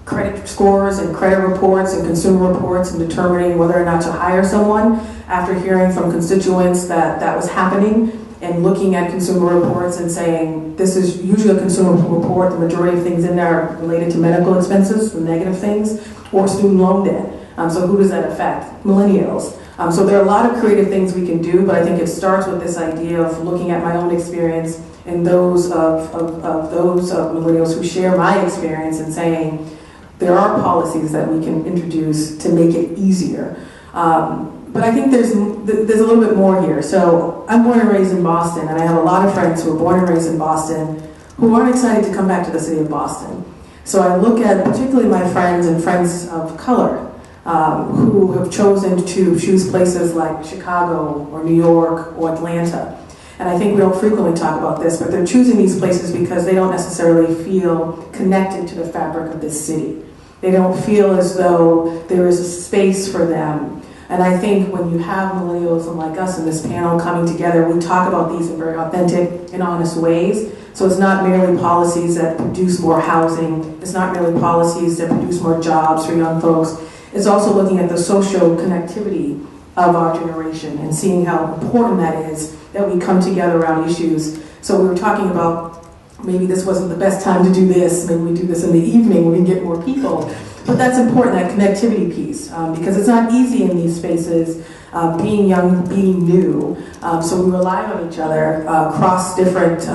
credit scores and credit reports and consumer reports and determining whether or not to hire someone after hearing from constituents that that was happening, and looking at consumer reports and saying this is usually a consumer report, the majority of things in there are related to medical expenses, the negative things, or student loan debt. So who does that affect? Millennials. So there are a lot of creative things we can do, but I think it starts with this idea of looking at my own experience and those of millennials who share my experience in saying there are policies that we can introduce to make it easier. But I think there's a little bit more here. So I'm born and raised in Boston, and I have a lot of friends who are born and raised in Boston who aren't excited to come back to the city of Boston. So I look at particularly my friends and friends of color who have chosen to choose places like Chicago or New York or Atlanta. And I think we don't frequently talk about this, but they're choosing these places because they don't necessarily feel connected to the fabric of this city. They don't feel as though there is a space for them. And I think when you have millennials and like us in this panel coming together, we talk about these in very authentic and honest ways. So it's not merely policies that produce more housing. It's not merely policies that produce more jobs for young folks. It's also looking at the social connectivity of our generation and seeing how important that is, that we come together around issues. So we were talking about maybe this wasn't the best time to do this, maybe we do this in the evening when we get more people. But that's important, that connectivity piece, because it's not easy in these spaces, being young, being new. So we rely on each other across different,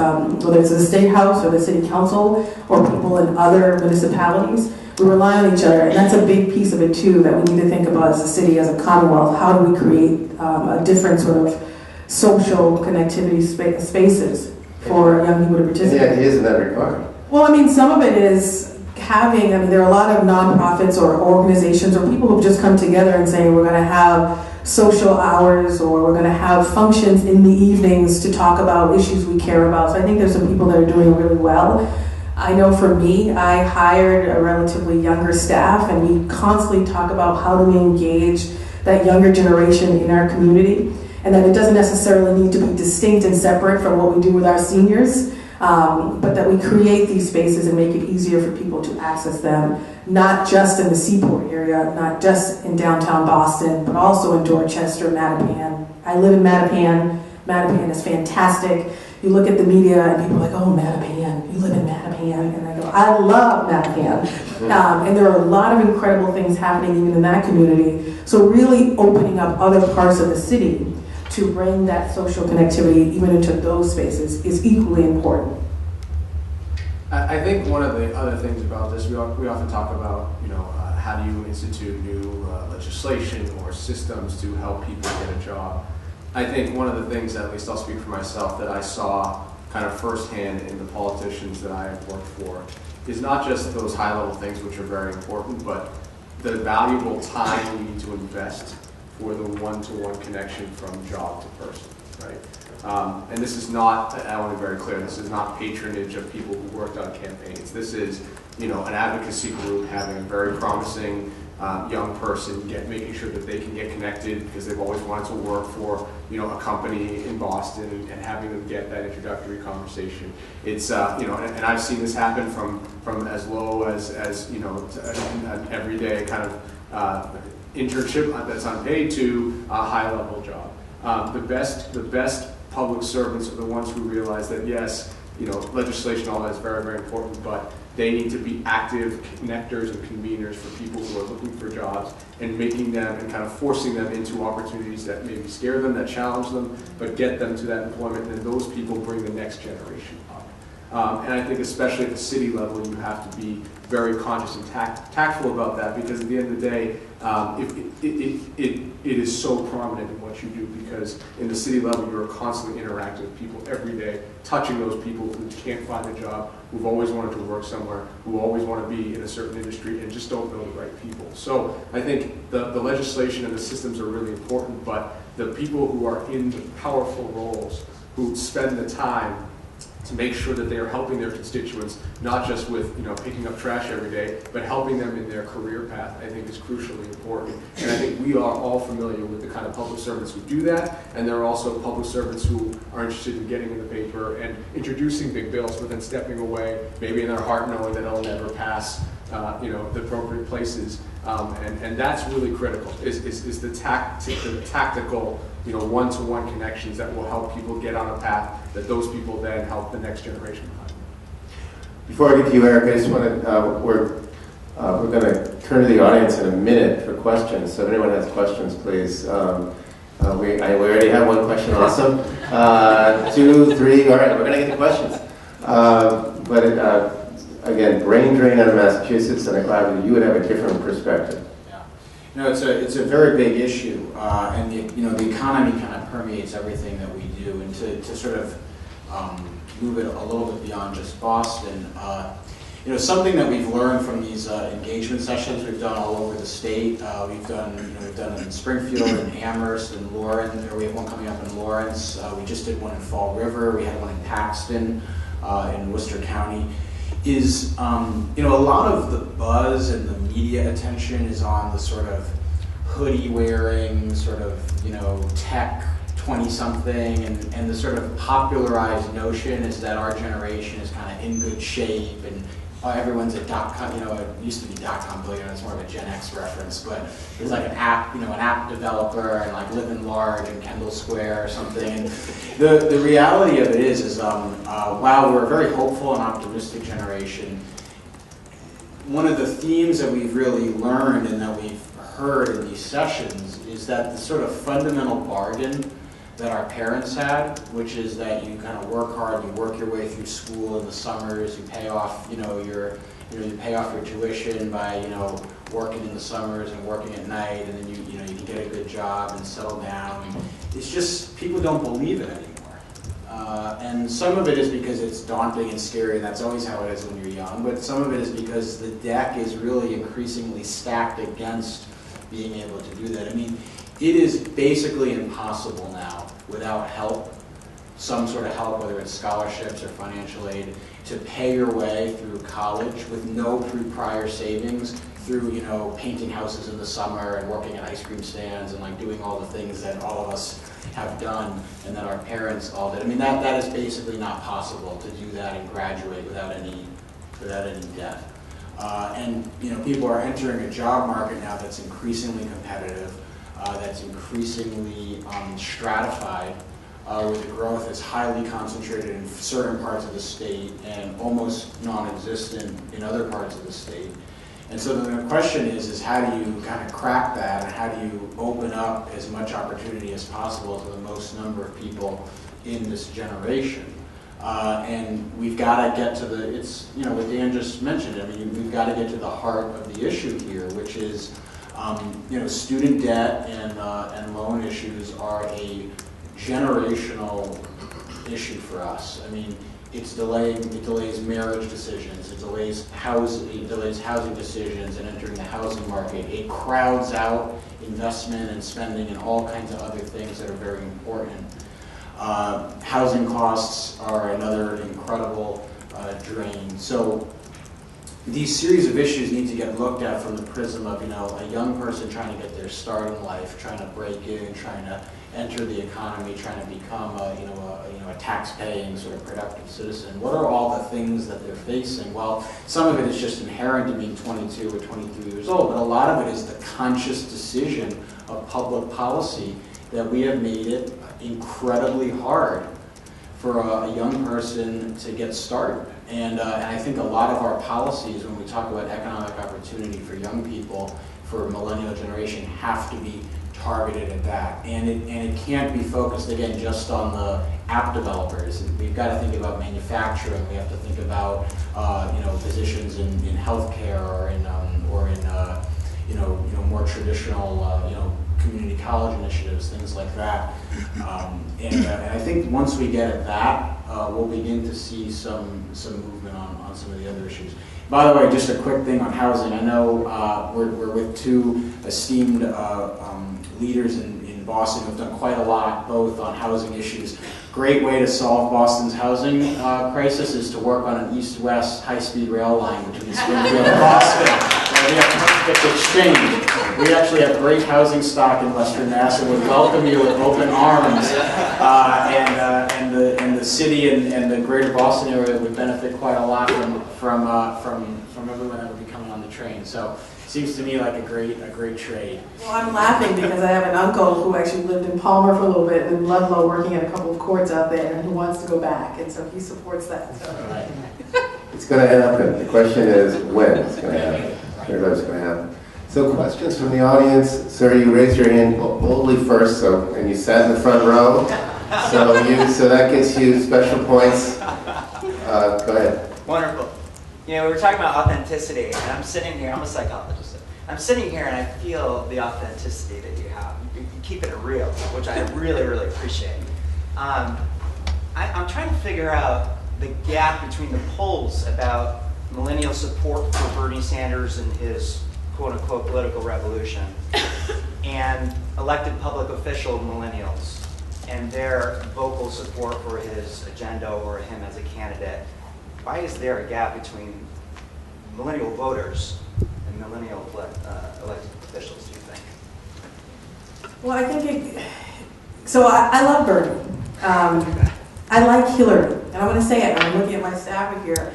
whether it's the State House or the City Council or people in other municipalities. We rely on each other, and that's a big piece of it too that we need to think about as a city, as a Commonwealth. How do we create a different sort of social connectivity spaces for young people to participate? Any ideas in that regard? Well, I mean, some of it is having, I mean, there are a lot of nonprofits or organizations or people who've just come together and saying we're going to have social hours or we're going to have functions in the evenings to talk about issues we care about. So I think there's some people that are doing really well. I know for me, I hired a relatively younger staff, and we constantly talk about how do we engage that younger generation in our community, and that it doesn't necessarily need to be distinct and separate from what we do with our seniors, but that we create these spaces and make it easier for people to access them, not just in the Seaport area, not just in downtown Boston, but also in Dorchester, Mattapan. I live in Mattapan. Mattapan is fantastic. You look at the media and people are like, oh, Mattapan, you live in Mattapan. And I go, I love Mattapan. And there are a lot of incredible things happening even in that community. So really opening up other parts of the city to bring that social connectivity even into those spaces is equally important. I think one of the other things about this, we often talk about, how do you institute new legislation or systems to help people get a job. I think one of the things, at least I'll speak for myself, that I saw kind of firsthand in the politicians that I have worked for is not just those high-level things, which are very important, but the valuable time we need to invest for the one-to-one connection from job to person, right? And this is not, I want to be very clear, this is not patronage of people who worked on campaigns. This is, an advocacy group having a very promising young person, making sure that they can get connected because they've always wanted to work for, a company in Boston and having them get that introductory conversation. It's, and I've seen this happen from as low as an everyday kind of internship that's unpaid to a high-level job. The best public servants are the ones who realize that yes, legislation, all that is very, very important, but they need to be active connectors and conveners for people who are looking for jobs and making them and kind of forcing them into opportunities that maybe scare them, that challenge them, but get them to that employment, and then those people bring the next generation up. And I think especially at the city level, you have to be very conscious and tactful about that, because at the end of the day, it is so prominent in what you do, because in the city level, you're constantly interacting with people every day, touching those people who can't find a job, who've always wanted to work somewhere, who always want to be in a certain industry and just don't know the right people. So I think the legislation and the systems are really important, but the people who are in powerful roles, who spend the time to make sure that they are helping their constituents, not just with picking up trash every day, but helping them in their career path, I think is crucially important. And I think we are all familiar with the kind of public servants who do that, and there are also public servants who are interested in getting in the paper and introducing big bills, but then stepping away, maybe in their heart knowing that it'll never pass the appropriate places. And that's really critical, is the tactical one-to-one connections that will help people get on a path that those people then help the next generation behind. Before I get to you, Eric, I just want to, we're going to turn to the audience in a minute for questions. So if anyone has questions, please We already have one question also. 2, 3, all right, we're going to get the questions. Again, brain drain out of Massachusetts and Caban, you would have a different perspective. No, it's a very big issue, and the economy kind of permeates everything that we do. And to sort of move it a little bit beyond just Boston, something that we've learned from these engagement sessions we've done all over the state. We've done in Springfield, and Amherst, and Lawrence. Or we have one coming up in Lawrence. We just did one in Fall River. We had one in Paxton, in Worcester County. Is a lot of the buzz and the media attention is on the sort of hoodie wearing, sort of tech 20-something, and the sort of popularized notion is that our generation is kind of in good shape, and everyone's a .com, it used to be .com billionaire, it's more of a Gen X reference, but it's like an app developer, and like living large in Kendall Square or something. And the reality of it is while we're a very hopeful and optimistic generation, one of the themes that we've really learned and that we've heard in these sessions is that the sort of fundamental bargain that our parents had, which is that you kind of work hard, you work your way through school in the summers, you pay off, you pay off your tuition by, working in the summers and working at night, and then you can get a good job and settle down. It's just, people don't believe it anymore. And some of it is because it's daunting and scary, and that's always how it is when you're young, but some of it is because the deck is really increasingly stacked against being able to do that. I mean, it is basically impossible now, without help, some sort of help, whether it's scholarships or financial aid, to pay your way through college with no prior savings, through painting houses in the summer and working at ice cream stands and like doing all the things that all of us have done and that our parents all did. I mean, that is basically not possible to do that and graduate without any debt. And people are entering a job market now that's increasingly competitive, that's increasingly stratified, where the growth is highly concentrated in certain parts of the state and almost non-existent in other parts of the state. And so the question is how do you kind of crack that, and how do you open up as much opportunity as possible to the most number of people in this generation? And we've got to get to what Dan just mentioned. I mean, we've got to get to the heart of the issue here, which is, student debt and loan issues are a generational issue for us. I mean, it delays marriage decisions, it delays housing decisions and entering the housing market. It crowds out investment and spending and all kinds of other things that are very important. Housing costs are another incredible drain. So these series of issues need to get looked at from the prism of a young person trying to get their start in life, trying to break in, trying to enter the economy, trying to become a tax-paying sort of productive citizen. What are all the things that they're facing? Well, some of it is just inherent to being 22 or 23 years old, but a lot of it is the conscious decision of public policy that we have made it incredibly hard for a young person to get started. And I think a lot of our policies, when we talk about economic opportunity for young people, for millennial generation, have to be targeted at that. And it can't be focused, again, just on the app developers. We've got to think about manufacturing. We have to think about positions in healthcare or in more traditional community college initiatives, things like that. And I think once we get at that, we'll begin to see some movement on some of the other issues. By the way, just a quick thing on housing. I know we're with two esteemed leaders in Boston who've done quite a lot, both on housing issues. Great way to solve Boston's housing crisis is to work on an east-west high-speed rail line between Springfield and Boston. We have perfect exchange. We actually have great housing stock in Western Mass and would welcome you with open arms. And the city and the greater Boston area would benefit quite a lot from everyone that would be coming on the train. So it seems to me like a great trade. Well, I'm laughing because I have an uncle who actually lived in Palmer for a little bit and in Ludlow, working at a couple of courts out there, and who wants to go back, and so he supports that. So. It's going to happen. The question is when it's going to happen. Here's what's going to happen. So questions from the audience. Sir, you raised your hand boldly first, and you sat in the front row. So that gets you special points. Go ahead. Wonderful. You know, we were talking about authenticity, and I'm sitting here, I'm a psychologist. I'm sitting here and I feel the authenticity that you have. You're keeping it real, which I really, really appreciate. I'm trying to figure out the gap between the polls about millennial support for Bernie Sanders and his quote-unquote political revolution and elected public official millennials and their vocal support for his agenda or him as a candidate. Why is there a gap between millennial voters and millennial elected officials, do you think? Well, I think I love Bernie. I like Hillary, and I'm going to say it, I'm looking at my staff here.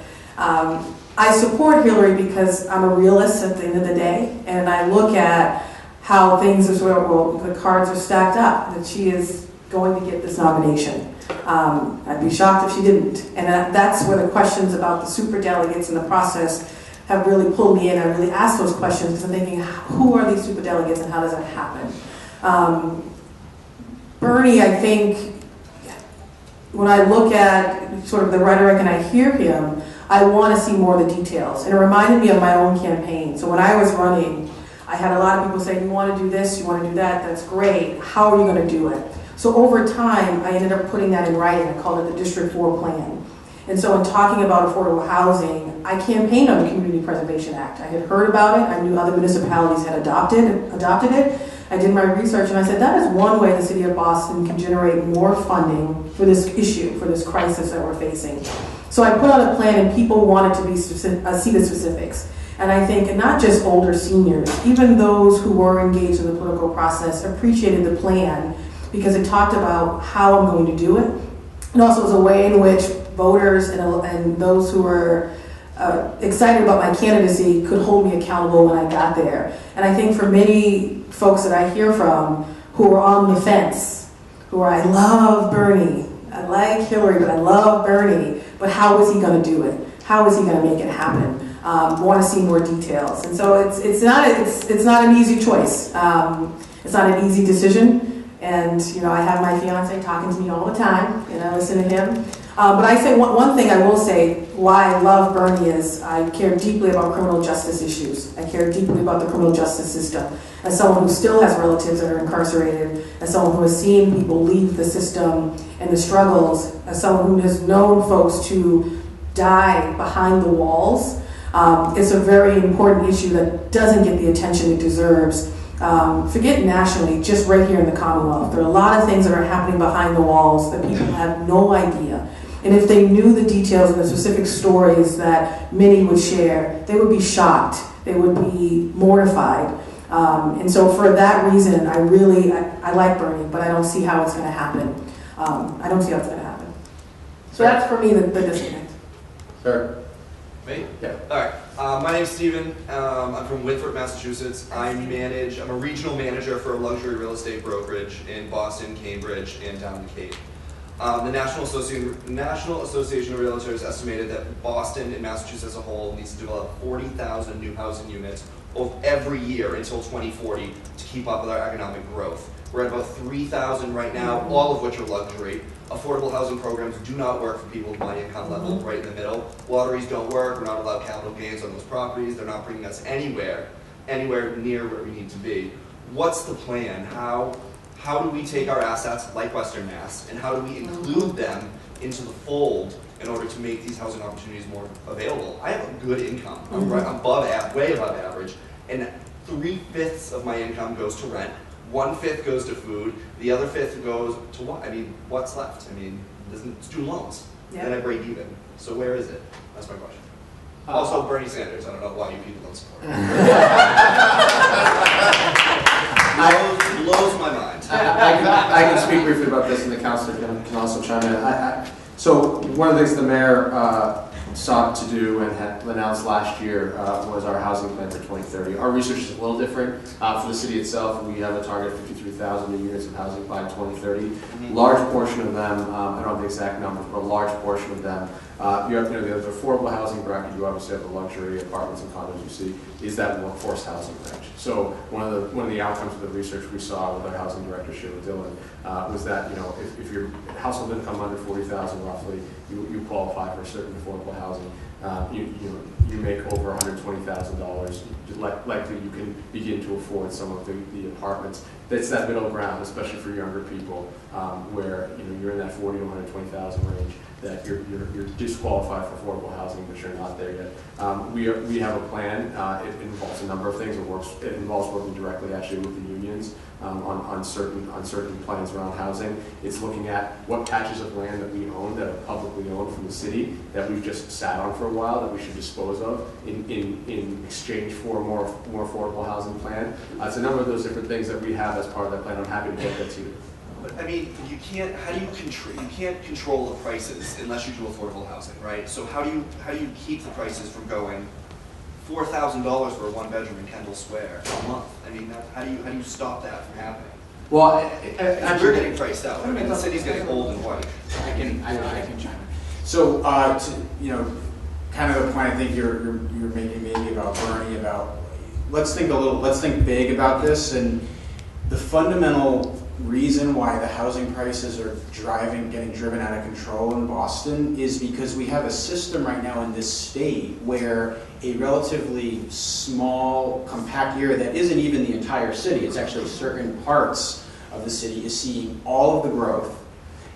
I support Hillary because I'm a realist at the end of the day, and I look at how things are sort of, well, the cards are stacked up, that she is going to get this nomination. I'd be shocked if she didn't. And that's where the questions about the superdelegates and the process have really pulled me in. I really ask those questions because I'm thinking, who are these superdelegates and how does that happen? Bernie, I think, when I look at sort of the rhetoric and I hear him, I want to see more of the details. And it reminded me of my own campaign. So when I was running, I had a lot of people say, you want to do this, you want to do that, that's great. How are you going to do it? So over time, I ended up putting that in writing. I called it the District 4 plan. And so in talking about affordable housing, I campaigned on the Community Preservation Act. I had heard about it. I knew other municipalities had adopted it. I did my research and I said, that is one way the city of Boston can generate more funding for this issue, for this crisis that we're facing. So I put out a plan and people wanted to see the specifics. And I think not just older seniors, even those who were engaged in the political process appreciated the plan because it talked about how I'm going to do it. And also it was a way in which voters and those who were excited about my candidacy could hold me accountable when I got there. And I think for many folks that I hear from who are on the fence, who are, I love Bernie, I like Hillary, but I love Bernie, but how is he going to do it? How is he going to make it happen? Want to see more details. And so it's not an easy choice. It's not an easy decision. And I have my fiance talking to me all the time, and I listen to him. But I say one thing I will say why I love Bernie is I care deeply about criminal justice issues. I care deeply about the criminal justice system. As someone who still has relatives that are incarcerated, as someone who has seen people leave the system and the struggles, as someone who has known folks to die behind the walls, it's a very important issue that doesn't get the attention it deserves. Forget nationally, just right here in the Commonwealth. There are a lot of things that are happening behind the walls that people have no idea. And if they knew the details and the specific stories that many would share, they would be shocked. They would be mortified. And so for that reason, I like Bernie, but I don't see how it's going to happen. I don't see how it's going to happen. So that's for me the disconnect. Sir? Me? Yeah. All right. My name's Steven. I'm from Winthrop, Massachusetts. I'm a regional manager for a luxury real estate brokerage in Boston, Cambridge, and down the Cape. The National Association of Realtors estimated that Boston and Massachusetts as a whole needs to develop 40,000 new housing units every year until 2040 to keep up with our economic growth. We're at about 3,000 right now, all of which are luxury. Affordable housing programs do not work for people with my income level, right in the middle. Lotteries don't work. We're not allowed capital gains on those properties. They're not bringing us anywhere near where we need to be. What's the plan? How do we take our assets like Western Mass and how do we include them into the fold in order to make these housing opportunities more available? I have a good income. I'm way above average, and 3/5 of my income goes to rent. 1/5 goes to food. The other 5th goes to what? I mean, what's left? I mean, student loans. Yeah. Then I break even. So where is it? That's my question. Also, Bernie Sanders. I don't know why you people don't support him. Blows my mind. I can speak briefly about this, and the councilor can also chime in. So one of the things the mayor sought to do and had announced last year was our housing plan for 2030. Our research is a little different. For the city itself, we have a target of 53,000 new units of housing by 2030. Large portion of them, I don't have the exact numbers, but a large portion of them You have, the affordable housing bracket. You obviously have the luxury apartments and condos you see. Is that workforce housing range? So one of the outcomes of the research we saw with our housing director, Sheila Dillon, was that if your household income under $40,000 roughly, you qualify for certain affordable housing. You make over $120,000. Likely you can begin to afford some of the apartments. That's that middle ground, especially for younger people, where you're in that $40,000 to $120,000 range. That you're disqualified for affordable housing, but you're not there yet. We have a plan. It involves a number of things. It involves working directly actually with the unions on certain plans around housing. It's looking at what patches of land that we own that are publicly owned from the city that we've just sat on for a while that we should dispose of in exchange for a more affordable housing plan. It's a number of those different things that we have as part of that plan. I'm happy to get that to you. But I mean, you can't. How do you control? You can't control the prices unless you do affordable housing, right? So how do you keep the prices from going $4,000 for a one-bedroom in Kendall Square a month? I mean, how do you stop that from happening? Well, we're getting priced out. I mean, the city's getting old and white. I can chime in. So, kind of the point I think you're making maybe about Bernie about let's think big about this, and the fundamental reason why the housing prices are getting driven out of control in Boston is because we have a system right now in this state where a relatively small, compact area that isn't even the entire city, it's actually certain parts of the city, is seeing all of the growth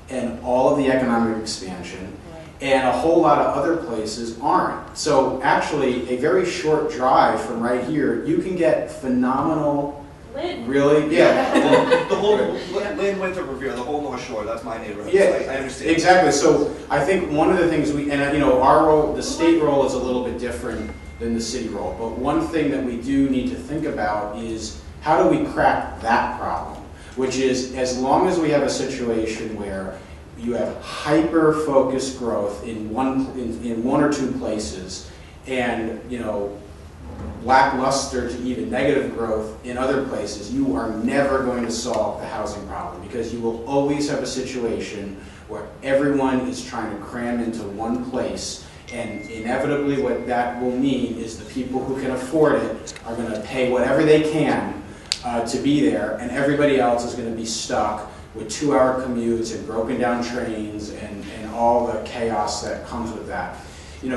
and all of the economic expansion, and a whole lot of other places aren't. So actually, a very short drive from right here, you can get phenomenal. Lynn. Really? Yeah. The whole Lynn, Winthrop, Revere, the whole North Shore. That's my neighborhood. Yeah, so I understand. Exactly. So I think one of the things our role, the state role, is a little bit different than the city role. But one thing that we do need to think about is how do we crack that problem? Which is, as long as we have a situation where you have hyper-focused growth in one or two places, and lackluster to even negative growth in other places, you are never going to solve the housing problem, because you will always have a situation where everyone is trying to cram into one place, and inevitably what that will mean is the people who can afford it are going to pay whatever they can to be there, and everybody else is going to be stuck with 2-hour commutes and broken down trains and all the chaos that comes with that.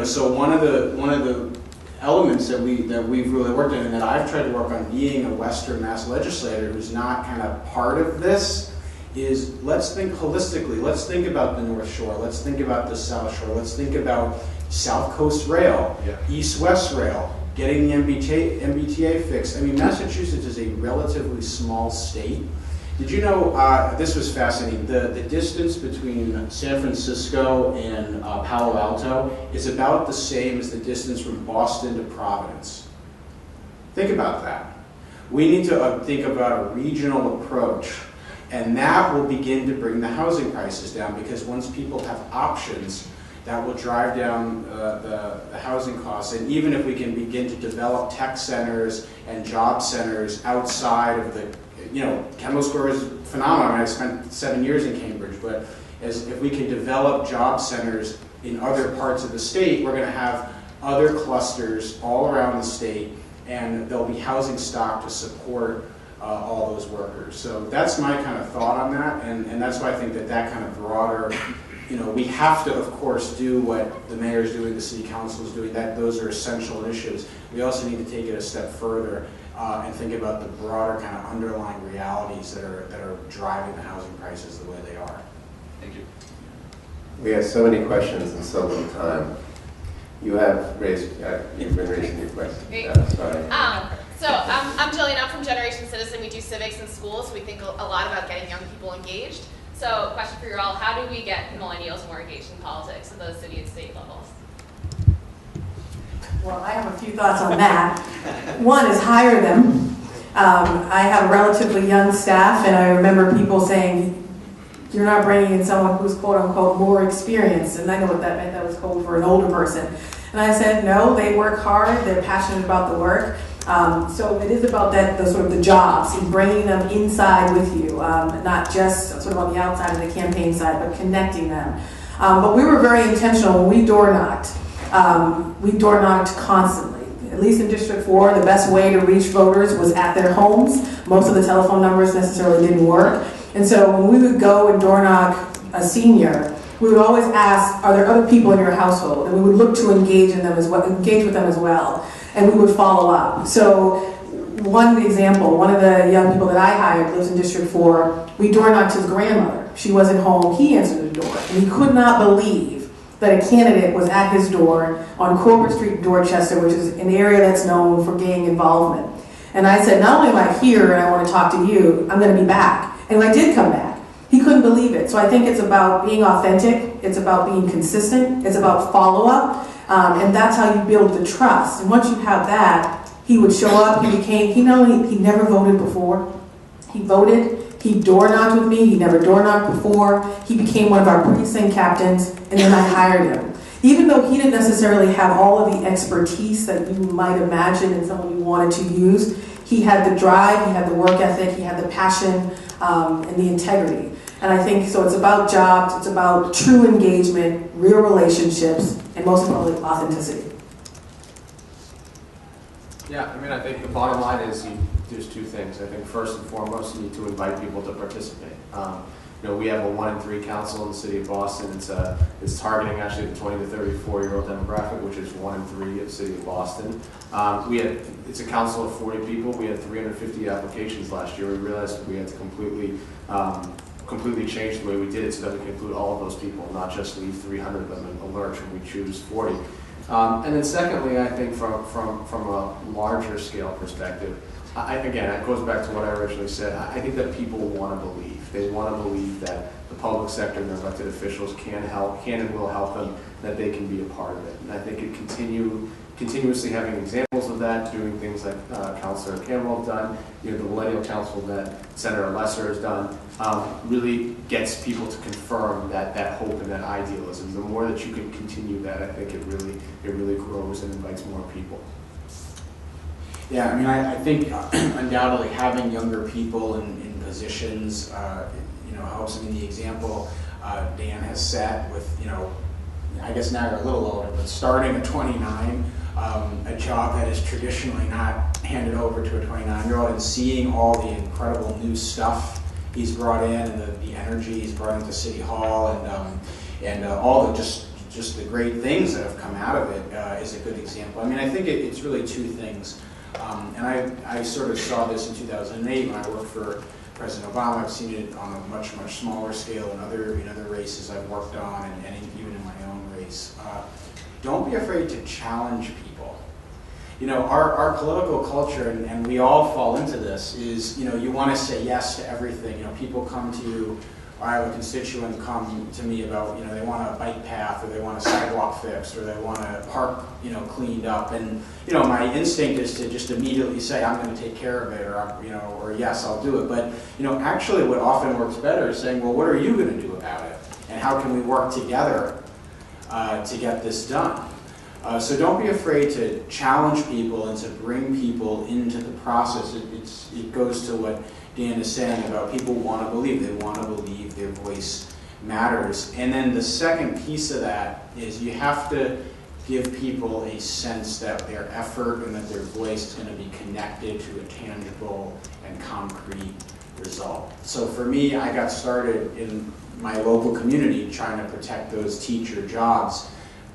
So one of the elements that we've really worked on, and that I've tried to work on being a Western Mass legislator who's not kind of part of this, is let's think holistically. Let's think about the North Shore. Let's think about the South Shore. Let's think about South Coast Rail, East-West Rail, getting the MBTA fixed. I mean, Massachusetts is a relatively small state. Did you know, this was fascinating, the distance between San Francisco and Palo Alto is about the same as the distance from Boston to Providence. Think about that. We need to think about a regional approach, and that will begin to bring the housing prices down, because once people have options, that will drive down the housing costs. And even if we can begin to develop tech centers and job centers outside of the Kendall Square is phenomenal. I spent 7 years in Cambridge, but if we can develop job centers in other parts of the state, we're going to have other clusters all around the state, and there'll be housing stock to support all those workers. So that's my kind of thought on that, and that's why I think that kind of broader, we have to, of course, do what the mayor's doing, the city council is doing. Those are essential initiatives. We also need to take it a step further and think about the broader kind of underlying realities that are driving the housing prices the way they are. Thank you. We have so many questions and so little time. You've been raising your question. Sorry. So I'm Jillian. I'm from Generation Citizen. We do civics in schools. We think a lot about getting young people engaged. So question for you all, how do we get millennials more engaged in politics at the city and state levels? Well, I have a few thoughts on that. One is hire them. I have a relatively young staff, and I remember people saying, you're not bringing in someone who's quote unquote more experienced, and I know what that meant. That was code for an older person. And I said, no, they work hard, they're passionate about the work. So it is about the sort of the jobs and bringing them inside with you, not just sort of on the outside of the campaign side, but connecting them. But we were very intentional when we door knocked. We door knocked constantly. At least in District 4, the best way to reach voters was at their homes. Most of the telephone numbers necessarily didn't work. And so when we would go and door knock a senior, we would always ask, are there other people in your household? And we would look to engage with them as well. And we would follow up. So one example, one of the young people that I hired lives in District 4. We door knocked his grandmother. She wasn't home. He answered the door. And he could not believe that a candidate was at his door on Corporate Street, Dorchester, which is an area that's known for gang involvement. And I said, not only am I here and I want to talk to you, I'm going to be back. And I did come back. He couldn't believe it. So I think it's about being authentic. It's about being consistent. It's about follow-up. And that's how you build the trust. And once you have that, he would show up. He never voted before. He voted. He door knocked with me. He never door knocked before. He became one of our precinct captains, and then I hired him. Even though he didn't necessarily have all of the expertise that you might imagine in someone you wanted to use, he had the drive, he had the work ethic, he had the passion, and the integrity. And I think, so it's about jobs, it's about true engagement, real relationships, and most importantly, authenticity. Yeah, I mean, I think the bottom line is there's two things. I think first and foremost, you need to invite people to participate. We have a 1 in 3 council in the city of Boston. It's targeting actually the 20 to 34-year-old demographic, which is 1 in 3 in the city of Boston. It's a council of 40 people. We had 350 applications last year. We realized we had to completely change the way we did it so that we could include all of those people, not just leave 300 of them in a lurch when we choose 40. And then secondly, I think from a larger scale perspective, again, it goes back to what I originally said. I think that people want to believe. They want to believe that the public sector and their elected officials can and will help them, that they can be a part of it. And I think continuously having examples of that, doing things like Councilor Campbell have done, the Millennial Council that Senator Lesser has done, really gets people to confirm that hope and that idealism. The more that you can continue that, I think it really grows and invites more people. Yeah, I mean, I think undoubtedly having younger people in positions, helps. I mean, the example Dan has set with, I guess now you're a little older, but starting at 29, a job that is traditionally not handed over to a 29-year-old, and seeing all the incredible new stuff he's brought in and the energy he's brought into City Hall and all the just the great things that have come out of it is a good example. I mean, I think it's really two things. And I sort of saw this in 2008 when I worked for President Obama. I've seen it on a much smaller scale in other races I've worked on, and even in my own race. Don't be afraid to challenge people. Our political culture, and we all fall into this, is you want to say yes to everything. People come to you. I have a constituent come to me about, they want a bike path, or they want a sidewalk fixed, or they want a park, cleaned up. And, my instinct is to just immediately say, I'm going to take care of it, or yes, I'll do it. But, actually what often works better is saying, well, what are you going to do about it? And how can we work together to get this done? So don't be afraid to challenge people and to bring people into the process. It goes to what Dan is saying about people want to believe. They want to believe their voice matters. And then the second piece of that is you have to give people a sense that their effort and that their voice is going to be connected to a tangible and concrete result. So for me, I got started in my local community trying to protect those teacher jobs.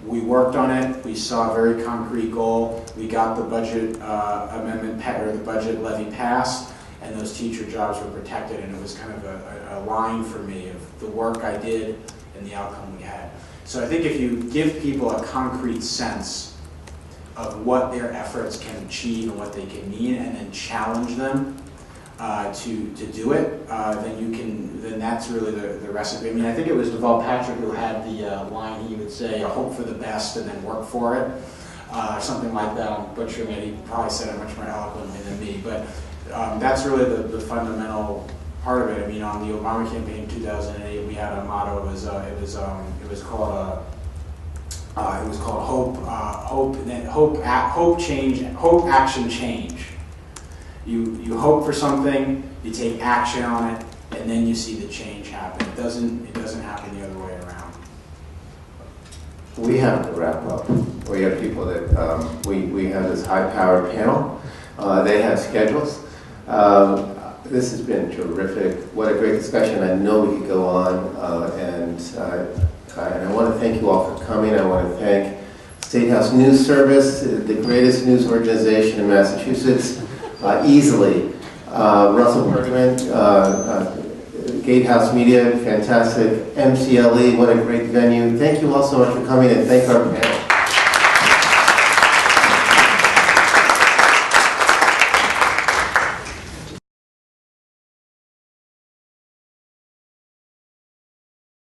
We worked on it. We saw a very concrete goal. We got the budget amendment, or the budget levy passed, and those teacher jobs were protected, and it was kind of a line for me of the work I did and the outcome we had. So I think if you give people a concrete sense of what their efforts can achieve and what they can mean, and then challenge them to do it, then that's really the recipe. I mean, I think it was Deval Patrick who had the line, he would say, hope for the best and then work for it, something like that. I'm butchering it. He probably said it much more eloquently than me, but that's really the fundamental part of it. I mean, on the Obama campaign in 2008, we had a motto. It was called hope, action, change. You hope for something, you take action on it, and then you see the change happen. It doesn't happen the other way around. we have to wrap up. We have people that, we have this high-powered panel. They have schedules. This has been terrific. What a great discussion. I know we could go on, and I want to thank you all for coming. I want to thank State House News Service, the greatest news organization in Massachusetts, easily. Russell Bergman, Gatehouse Media, fantastic. MCLE, what a great venue. Thank you all so much for coming, and thank our panel.